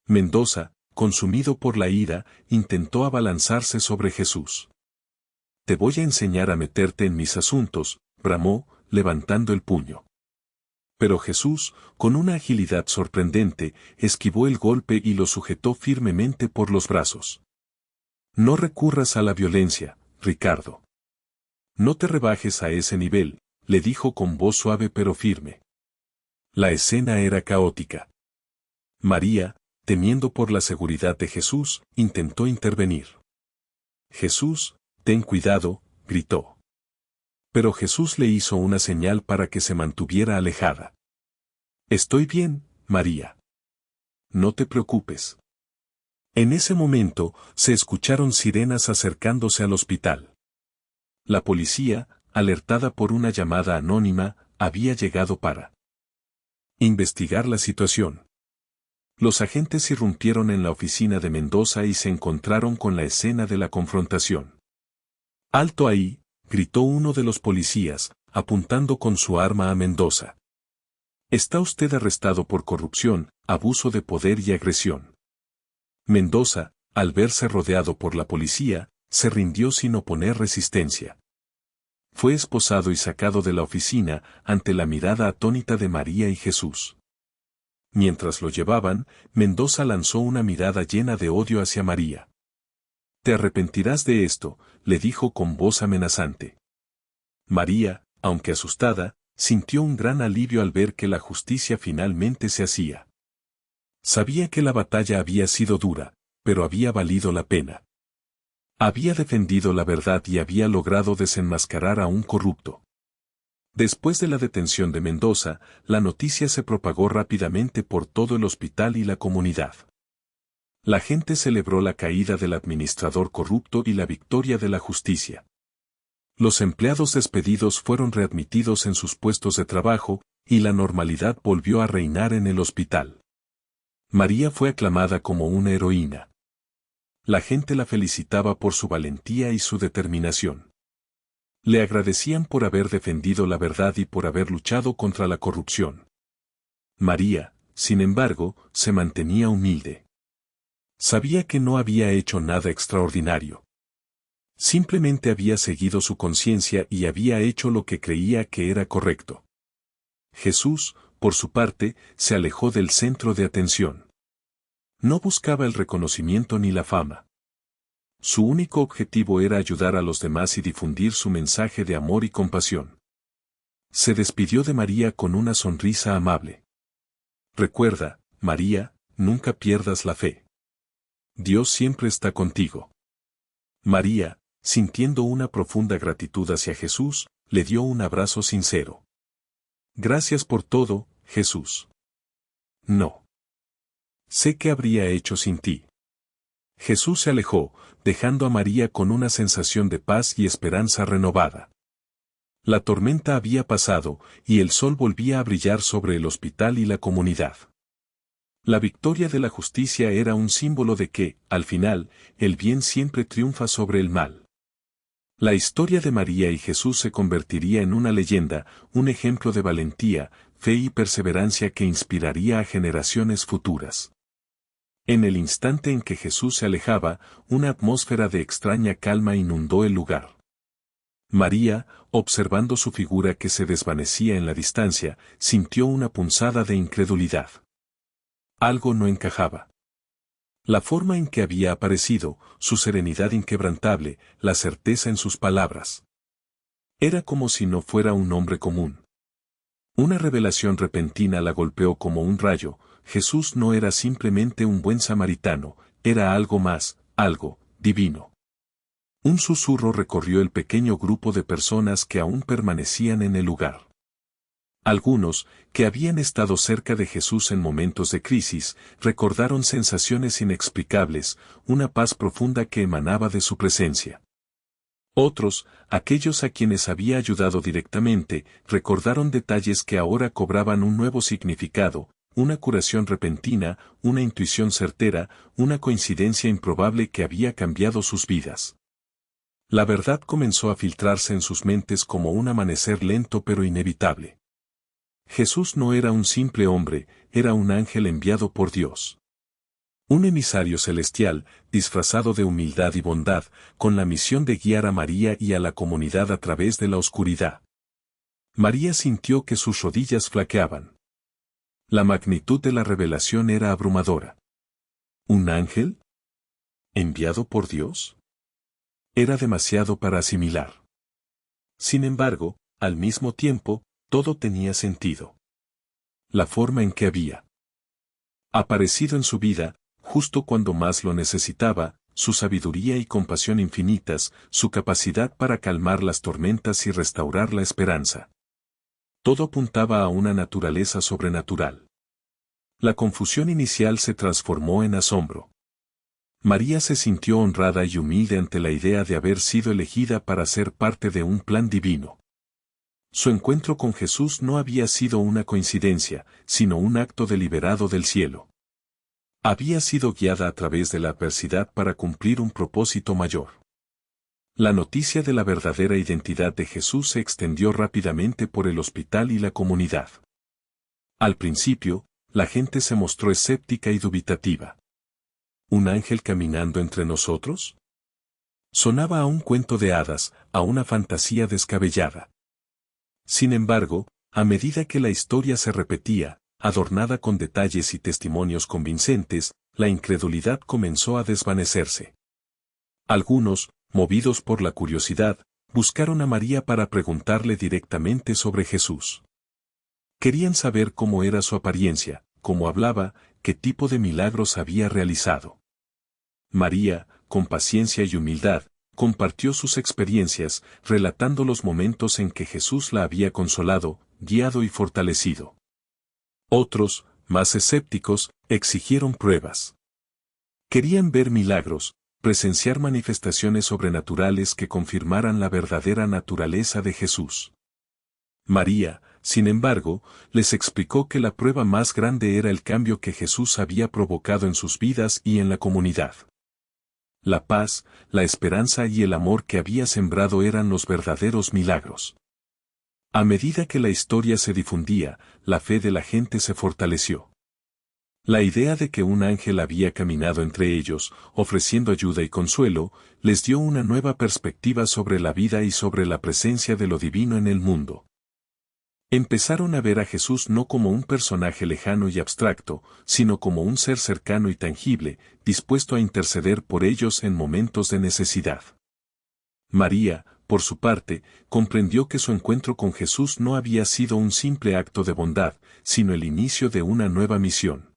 Mendoza, consumido por la ira, intentó abalanzarse sobre Jesús. Te voy a enseñar a meterte en mis asuntos, bramó, levantando el puño. Pero Jesús, con una agilidad sorprendente, esquivó el golpe y lo sujetó firmemente por los brazos. No recurras a la violencia, Ricardo. No te rebajes a ese nivel, le dijo con voz suave pero firme. La escena era caótica. María, temiendo por la seguridad de Jesús, intentó intervenir. Jesús, ten cuidado, gritó. Pero Jesús le hizo una señal para que se mantuviera alejada. Estoy bien, María. No te preocupes. En ese momento, se escucharon sirenas acercándose al hospital. La policía, alertada por una llamada anónima, había llegado para investigar la situación. Los agentes irrumpieron en la oficina de Mendoza y se encontraron con la escena de la confrontación. ¡Alto ahí!, gritó uno de los policías, apuntando con su arma a Mendoza. Está usted arrestado por corrupción, abuso de poder y agresión. Mendoza, al verse rodeado por la policía, se rindió sin oponer resistencia. Fue esposado y sacado de la oficina ante la mirada atónita de María y Jesús. Mientras lo llevaban, Mendoza lanzó una mirada llena de odio hacia María. Te arrepentirás de esto, le dijo con voz amenazante. María, aunque asustada, sintió un gran alivio al ver que la justicia finalmente se hacía. Sabía que la batalla había sido dura, pero había valido la pena. Había defendido la verdad y había logrado desenmascarar a un corrupto. Después de la detención de Mendoza, la noticia se propagó rápidamente por todo el hospital y la comunidad. La gente celebró la caída del administrador corrupto y la victoria de la justicia. Los empleados despedidos fueron readmitidos en sus puestos de trabajo, y la normalidad volvió a reinar en el hospital. María fue aclamada como una heroína. La gente la felicitaba por su valentía y su determinación. Le agradecían por haber defendido la verdad y por haber luchado contra la corrupción. María, sin embargo, se mantenía humilde. Sabía que no había hecho nada extraordinario. Simplemente había seguido su conciencia y había hecho lo que creía que era correcto. Jesús, por su parte, se alejó del centro de atención. No buscaba el reconocimiento ni la fama. Su único objetivo era ayudar a los demás y difundir su mensaje de amor y compasión. Se despidió de María con una sonrisa amable. Recuerda, María, nunca pierdas la fe. Dios siempre está contigo. María, sintiendo una profunda gratitud hacia Jesús, le dio un abrazo sincero. Gracias por todo, Jesús. No sé qué habría hecho sin ti. Jesús se alejó, dejando a María con una sensación de paz y esperanza renovada. La tormenta había pasado, y el sol volvía a brillar sobre el hospital y la comunidad. La victoria de la justicia era un símbolo de que, al final, el bien siempre triunfa sobre el mal. La historia de María y Jesús se convertiría en una leyenda, un ejemplo de valentía, fe y perseverancia que inspiraría a generaciones futuras. En el instante en que Jesús se alejaba, una atmósfera de extraña calma inundó el lugar. María, observando su figura que se desvanecía en la distancia, sintió una punzada de incredulidad. Algo no encajaba. La forma en que había aparecido, su serenidad inquebrantable, la certeza en sus palabras. Era como si no fuera un hombre común. Una revelación repentina la golpeó como un rayo. Jesús no era simplemente un buen samaritano, era algo más, algo divino. Un susurro recorrió el pequeño grupo de personas que aún permanecían en el lugar. Algunos, que habían estado cerca de Jesús en momentos de crisis, recordaron sensaciones inexplicables, una paz profunda que emanaba de su presencia. Otros, aquellos a quienes había ayudado directamente, recordaron detalles que ahora cobraban un nuevo significado, una curación repentina, una intuición certera, una coincidencia improbable que había cambiado sus vidas. La verdad comenzó a filtrarse en sus mentes como un amanecer lento pero inevitable. Jesús no era un simple hombre, era un ángel enviado por Dios. Un emisario celestial, disfrazado de humildad y bondad, con la misión de guiar a María y a la comunidad a través de la oscuridad. María sintió que sus rodillas flaqueaban. La magnitud de la revelación era abrumadora. ¿Un ángel? ¿Enviado por Dios? Era demasiado para asimilar. Sin embargo, al mismo tiempo, todo tenía sentido. La forma en que había aparecido en su vida, justo cuando más lo necesitaba, su sabiduría y compasión infinitas, su capacidad para calmar las tormentas y restaurar la esperanza. Todo apuntaba a una naturaleza sobrenatural. La confusión inicial se transformó en asombro. María se sintió honrada y humilde ante la idea de haber sido elegida para ser parte de un plan divino. Su encuentro con Jesús no había sido una coincidencia, sino un acto deliberado del cielo. Había sido guiada a través de la adversidad para cumplir un propósito mayor. La noticia de la verdadera identidad de Jesús se extendió rápidamente por el hospital y la comunidad. Al principio, la gente se mostró escéptica y dubitativa. ¿Un ángel caminando entre nosotros? Sonaba a un cuento de hadas, a una fantasía descabellada. Sin embargo, a medida que la historia se repetía, adornada con detalles y testimonios convincentes, la incredulidad comenzó a desvanecerse. Algunos, movidos por la curiosidad, buscaron a María para preguntarle directamente sobre Jesús. Querían saber cómo era su apariencia, cómo hablaba, qué tipo de milagros había realizado. María, con paciencia y humildad, compartió sus experiencias, relatando los momentos en que Jesús la había consolado, guiado y fortalecido. Otros, más escépticos, exigieron pruebas. Querían ver milagros, presenciar manifestaciones sobrenaturales que confirmaran la verdadera naturaleza de Jesús. María, sin embargo, les explicó que la prueba más grande era el cambio que Jesús había provocado en sus vidas y en la comunidad. La paz, la esperanza y el amor que había sembrado eran los verdaderos milagros. A medida que la historia se difundía, la fe de la gente se fortaleció. La idea de que un ángel había caminado entre ellos, ofreciendo ayuda y consuelo, les dio una nueva perspectiva sobre la vida y sobre la presencia de lo divino en el mundo. Empezaron a ver a Jesús no como un personaje lejano y abstracto, sino como un ser cercano y tangible, dispuesto a interceder por ellos en momentos de necesidad. María, por su parte, comprendió que su encuentro con Jesús no había sido un simple acto de bondad, sino el inicio de una nueva misión.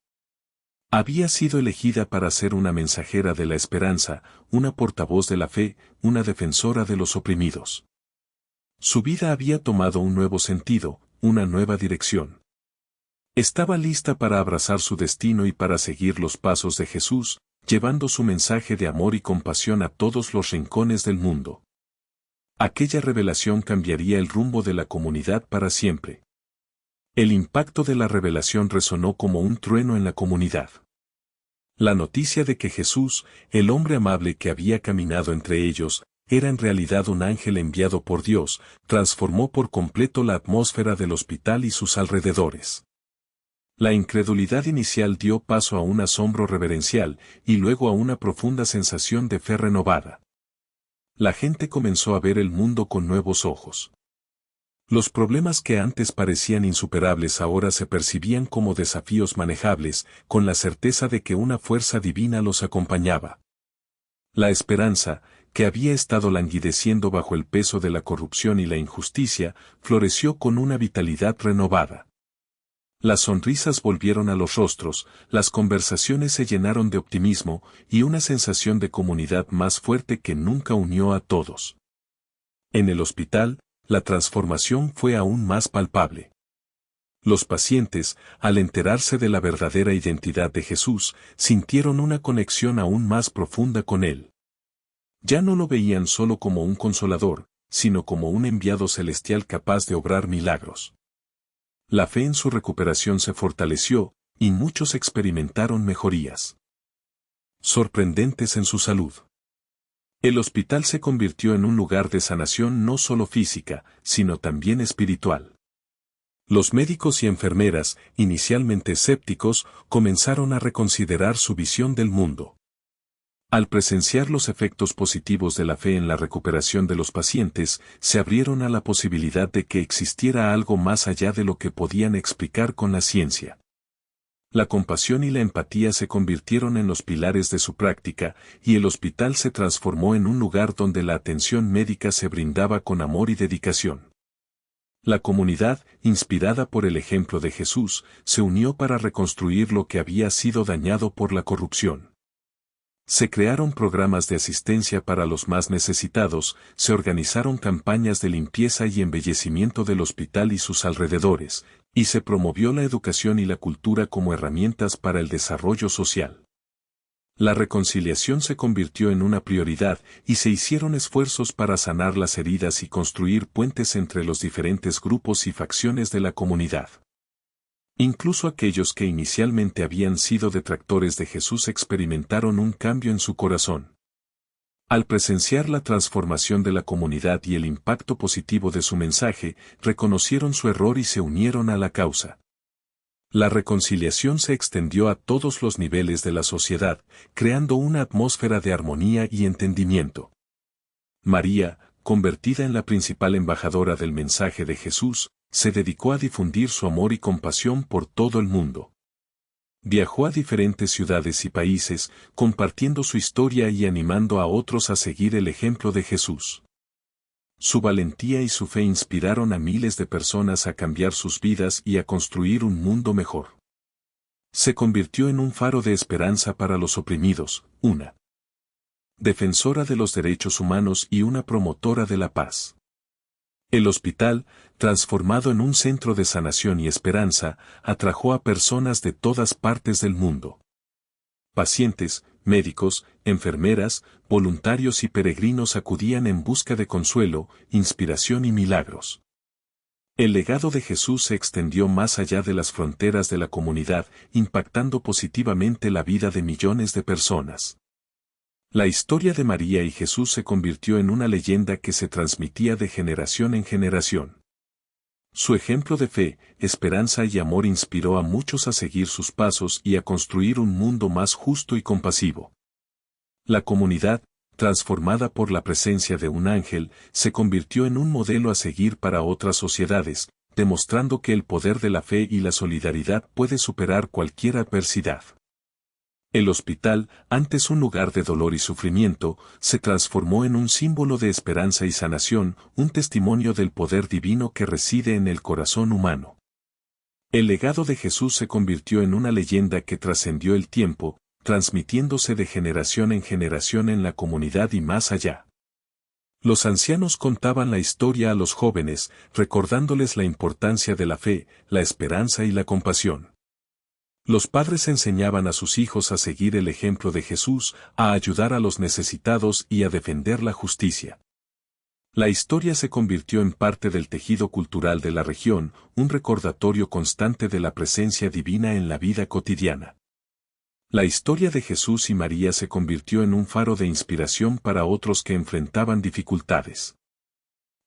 Había sido elegida para ser una mensajera de la esperanza, una portavoz de la fe, una defensora de los oprimidos. Su vida había tomado un nuevo sentido, una nueva dirección. Estaba lista para abrazar su destino y para seguir los pasos de Jesús, llevando su mensaje de amor y compasión a todos los rincones del mundo. Aquella revelación cambiaría el rumbo de la comunidad para siempre. El impacto de la revelación resonó como un trueno en la comunidad. La noticia de que Jesús, el hombre amable que había caminado entre ellos, era en realidad un ángel enviado por Dios, transformó por completo la atmósfera del hospital y sus alrededores. La incredulidad inicial dio paso a un asombro reverencial y luego a una profunda sensación de fe renovada. La gente comenzó a ver el mundo con nuevos ojos. Los problemas que antes parecían insuperables ahora se percibían como desafíos manejables, con la certeza de que una fuerza divina los acompañaba. La esperanza, que había estado languideciendo bajo el peso de la corrupción y la injusticia, floreció con una vitalidad renovada. Las sonrisas volvieron a los rostros, las conversaciones se llenaron de optimismo y una sensación de comunidad más fuerte que nunca unió a todos. En el hospital, la transformación fue aún más palpable. Los pacientes, al enterarse de la verdadera identidad de Jesús, sintieron una conexión aún más profunda con Él. Ya no lo veían solo como un consolador, sino como un enviado celestial capaz de obrar milagros. La fe en su recuperación se fortaleció, y muchos experimentaron mejorías sorprendentes en su salud. El hospital se convirtió en un lugar de sanación no solo física, sino también espiritual. Los médicos y enfermeras, inicialmente escépticos, comenzaron a reconsiderar su visión del mundo. Al presenciar los efectos positivos de la fe en la recuperación de los pacientes, se abrieron a la posibilidad de que existiera algo más allá de lo que podían explicar con la ciencia. La compasión y la empatía se convirtieron en los pilares de su práctica, y el hospital se transformó en un lugar donde la atención médica se brindaba con amor y dedicación. La comunidad, inspirada por el ejemplo de Jesús, se unió para reconstruir lo que había sido dañado por la corrupción. Se crearon programas de asistencia para los más necesitados, se organizaron campañas de limpieza y embellecimiento del hospital y sus alrededores, y se promovió la educación y la cultura como herramientas para el desarrollo social. La reconciliación se convirtió en una prioridad y se hicieron esfuerzos para sanar las heridas y construir puentes entre los diferentes grupos y facciones de la comunidad. Incluso aquellos que inicialmente habían sido detractores de Jesús experimentaron un cambio en su corazón. Al presenciar la transformación de la comunidad y el impacto positivo de su mensaje, reconocieron su error y se unieron a la causa. La reconciliación se extendió a todos los niveles de la sociedad, creando una atmósfera de armonía y entendimiento. María, convertida en la principal embajadora del mensaje de Jesús, se dedicó a difundir su amor y compasión por todo el mundo. Viajó a diferentes ciudades y países, compartiendo su historia y animando a otros a seguir el ejemplo de Jesús. Su valentía y su fe inspiraron a miles de personas a cambiar sus vidas y a construir un mundo mejor. Se convirtió en un faro de esperanza para los oprimidos, una defensora de los derechos humanos y una promotora de la paz. El hospital, transformado en un centro de sanación y esperanza, atrajo a personas de todas partes del mundo. Pacientes, médicos, enfermeras, voluntarios y peregrinos acudían en busca de consuelo, inspiración y milagros. El legado de Jesús se extendió más allá de las fronteras de la comunidad, impactando positivamente la vida de millones de personas. La historia de María y Jesús se convirtió en una leyenda que se transmitía de generación en generación. Su ejemplo de fe, esperanza y amor inspiró a muchos a seguir sus pasos y a construir un mundo más justo y compasivo. La comunidad, transformada por la presencia de un ángel, se convirtió en un modelo a seguir para otras sociedades, demostrando que el poder de la fe y la solidaridad puede superar cualquier adversidad. El hospital, antes un lugar de dolor y sufrimiento, se transformó en un símbolo de esperanza y sanación, un testimonio del poder divino que reside en el corazón humano. El legado de Jesús se convirtió en una leyenda que trascendió el tiempo, transmitiéndose de generación en generación en la comunidad y más allá. Los ancianos contaban la historia a los jóvenes, recordándoles la importancia de la fe, la esperanza y la compasión. Los padres enseñaban a sus hijos a seguir el ejemplo de Jesús, a ayudar a los necesitados y a defender la justicia. La historia se convirtió en parte del tejido cultural de la región, un recordatorio constante de la presencia divina en la vida cotidiana. La historia de Jesús y María se convirtió en un faro de inspiración para otros que enfrentaban dificultades.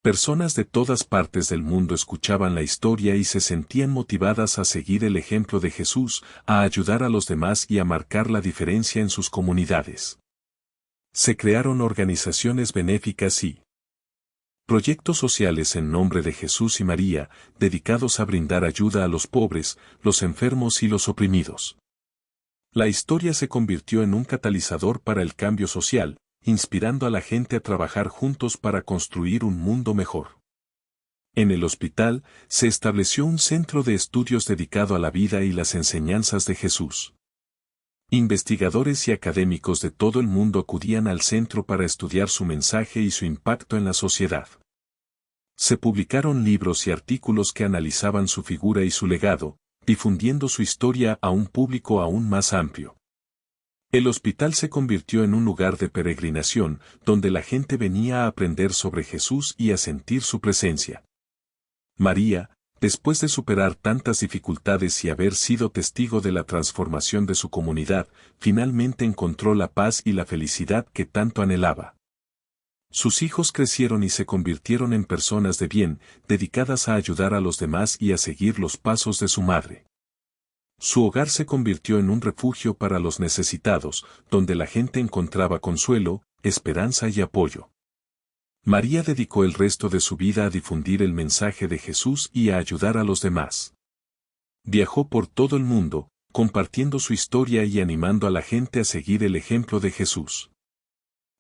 Personas de todas partes del mundo escuchaban la historia y se sentían motivadas a seguir el ejemplo de Jesús, a ayudar a los demás y a marcar la diferencia en sus comunidades. Se crearon organizaciones benéficas y proyectos sociales en nombre de Jesús y María, dedicados a brindar ayuda a los pobres, los enfermos y los oprimidos. La historia se convirtió en un catalizador para el cambio social, inspirando a la gente a trabajar juntos para construir un mundo mejor. En el hospital, se estableció un centro de estudios dedicado a la vida y las enseñanzas de Jesús. Investigadores y académicos de todo el mundo acudían al centro para estudiar su mensaje y su impacto en la sociedad. Se publicaron libros y artículos que analizaban su figura y su legado, difundiendo su historia a un público aún más amplio. El hospital se convirtió en un lugar de peregrinación, donde la gente venía a aprender sobre Jesús y a sentir su presencia. María, después de superar tantas dificultades y haber sido testigo de la transformación de su comunidad, finalmente encontró la paz y la felicidad que tanto anhelaba. Sus hijos crecieron y se convirtieron en personas de bien, dedicadas a ayudar a los demás y a seguir los pasos de su madre. Su hogar se convirtió en un refugio para los necesitados, donde la gente encontraba consuelo, esperanza y apoyo. María dedicó el resto de su vida a difundir el mensaje de Jesús y a ayudar a los demás. Viajó por todo el mundo, compartiendo su historia y animando a la gente a seguir el ejemplo de Jesús.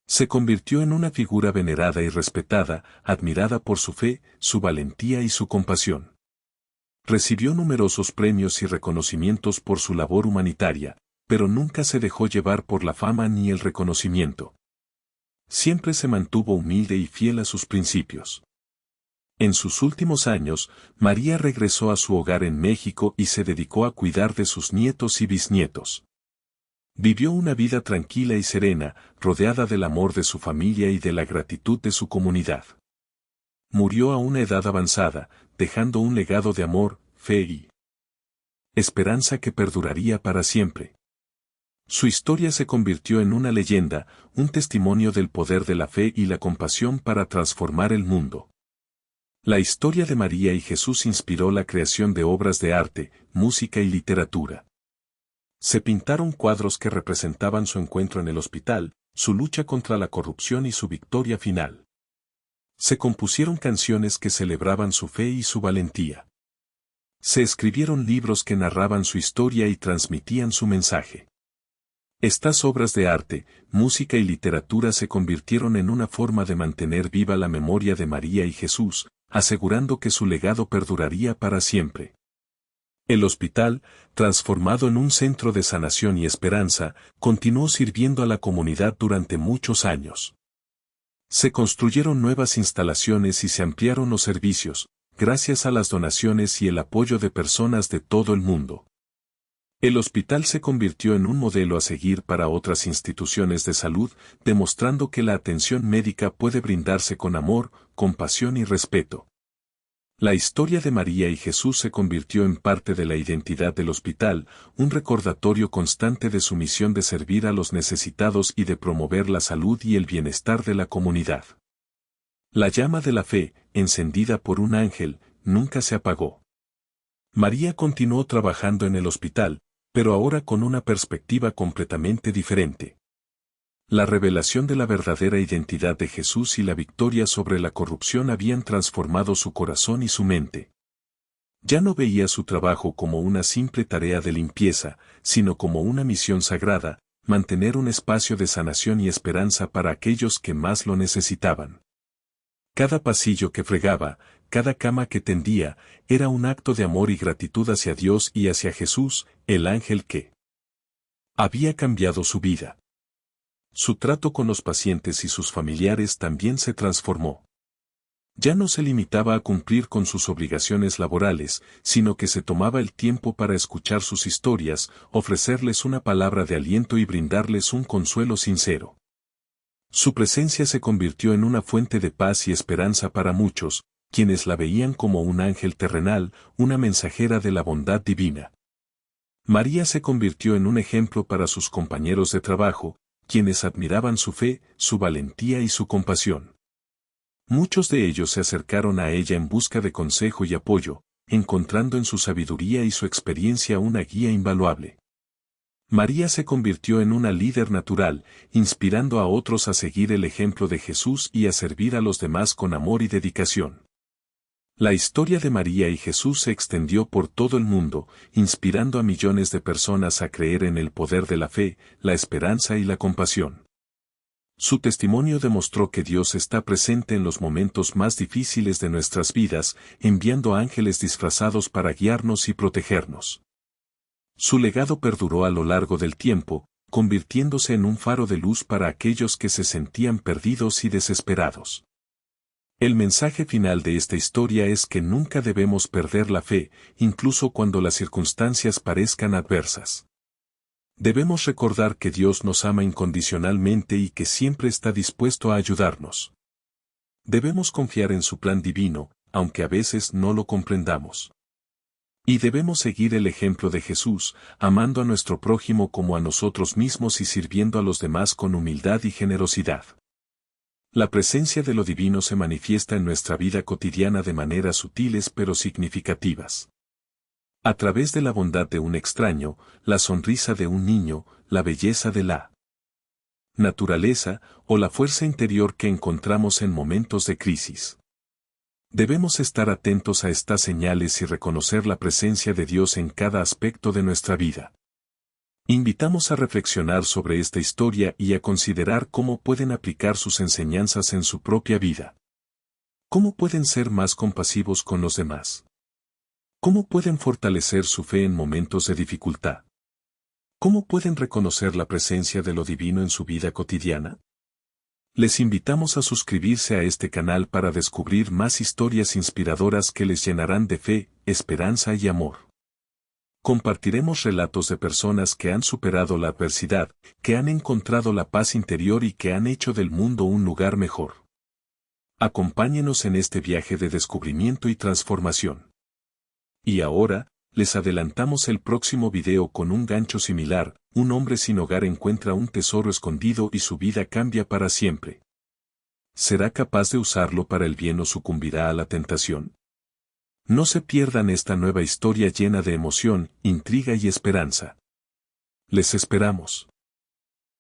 Se convirtió en una figura venerada y respetada, admirada por su fe, su valentía y su compasión. Recibió numerosos premios y reconocimientos por su labor humanitaria, pero nunca se dejó llevar por la fama ni el reconocimiento. Siempre se mantuvo humilde y fiel a sus principios. En sus últimos años, María regresó a su hogar en México y se dedicó a cuidar de sus nietos y bisnietos. Vivió una vida tranquila y serena, rodeada del amor de su familia y de la gratitud de su comunidad. Murió a una edad avanzada, dejando un legado de amor, fe y esperanza que perduraría para siempre. Su historia se convirtió en una leyenda, un testimonio del poder de la fe y la compasión para transformar el mundo. La historia de María y Jesús inspiró la creación de obras de arte, música y literatura. Se pintaron cuadros que representaban su encuentro en el hospital, su lucha contra la corrupción y su victoria final. Se compusieron canciones que celebraban su fe y su valentía. Se escribieron libros que narraban su historia y transmitían su mensaje. Estas obras de arte, música y literatura se convirtieron en una forma de mantener viva la memoria de María y Jesús, asegurando que su legado perduraría para siempre. El hospital, transformado en un centro de sanación y esperanza, continuó sirviendo a la comunidad durante muchos años. Se construyeron nuevas instalaciones y se ampliaron los servicios, gracias a las donaciones y el apoyo de personas de todo el mundo. El hospital se convirtió en un modelo a seguir para otras instituciones de salud, demostrando que la atención médica puede brindarse con amor, compasión y respeto. La historia de María y Jesús se convirtió en parte de la identidad del hospital, un recordatorio constante de su misión de servir a los necesitados y de promover la salud y el bienestar de la comunidad. La llama de la fe, encendida por un ángel, nunca se apagó. María continuó trabajando en el hospital, pero ahora con una perspectiva completamente diferente. La revelación de la verdadera identidad de Jesús y la victoria sobre la corrupción habían transformado su corazón y su mente. Ya no veía su trabajo como una simple tarea de limpieza, sino como una misión sagrada, mantener un espacio de sanación y esperanza para aquellos que más lo necesitaban. Cada pasillo que fregaba, cada cama que tendía, era un acto de amor y gratitud hacia Dios y hacia Jesús, el ángel que había cambiado su vida. Su trato con los pacientes y sus familiares también se transformó. Ya no se limitaba a cumplir con sus obligaciones laborales, sino que se tomaba el tiempo para escuchar sus historias, ofrecerles una palabra de aliento y brindarles un consuelo sincero. Su presencia se convirtió en una fuente de paz y esperanza para muchos, quienes la veían como un ángel terrenal, una mensajera de la bondad divina. María se convirtió en un ejemplo para sus compañeros de trabajo, quienes admiraban su fe, su valentía y su compasión. Muchos de ellos se acercaron a ella en busca de consejo y apoyo, encontrando en su sabiduría y su experiencia una guía invaluable. María se convirtió en una líder natural, inspirando a otros a seguir el ejemplo de Jesús y a servir a los demás con amor y dedicación. La historia de María y Jesús se extendió por todo el mundo, inspirando a millones de personas a creer en el poder de la fe, la esperanza y la compasión. Su testimonio demostró que Dios está presente en los momentos más difíciles de nuestras vidas, enviando ángeles disfrazados para guiarnos y protegernos. Su legado perduró a lo largo del tiempo, convirtiéndose en un faro de luz para aquellos que se sentían perdidos y desesperados. El mensaje final de esta historia es que nunca debemos perder la fe, incluso cuando las circunstancias parezcan adversas. Debemos recordar que Dios nos ama incondicionalmente y que siempre está dispuesto a ayudarnos. Debemos confiar en su plan divino, aunque a veces no lo comprendamos. Y debemos seguir el ejemplo de Jesús, amando a nuestro prójimo como a nosotros mismos y sirviendo a los demás con humildad y generosidad. La presencia de lo divino se manifiesta en nuestra vida cotidiana de maneras sutiles pero significativas. A través de la bondad de un extraño, la sonrisa de un niño, la belleza de la naturaleza o la fuerza interior que encontramos en momentos de crisis. Debemos estar atentos a estas señales y reconocer la presencia de Dios en cada aspecto de nuestra vida. Invitamos a reflexionar sobre esta historia y a considerar cómo pueden aplicar sus enseñanzas en su propia vida. ¿Cómo pueden ser más compasivos con los demás? ¿Cómo pueden fortalecer su fe en momentos de dificultad? ¿Cómo pueden reconocer la presencia de lo divino en su vida cotidiana? Les invitamos a suscribirse a este canal para descubrir más historias inspiradoras que les llenarán de fe, esperanza y amor. Compartiremos relatos de personas que han superado la adversidad, que han encontrado la paz interior y que han hecho del mundo un lugar mejor. Acompáñenos en este viaje de descubrimiento y transformación. Y ahora, les adelantamos el próximo video con un gancho similar: un hombre sin hogar encuentra un tesoro escondido y su vida cambia para siempre. ¿Será capaz de usarlo para el bien o sucumbirá a la tentación? No se pierdan esta nueva historia llena de emoción, intriga y esperanza. Les esperamos.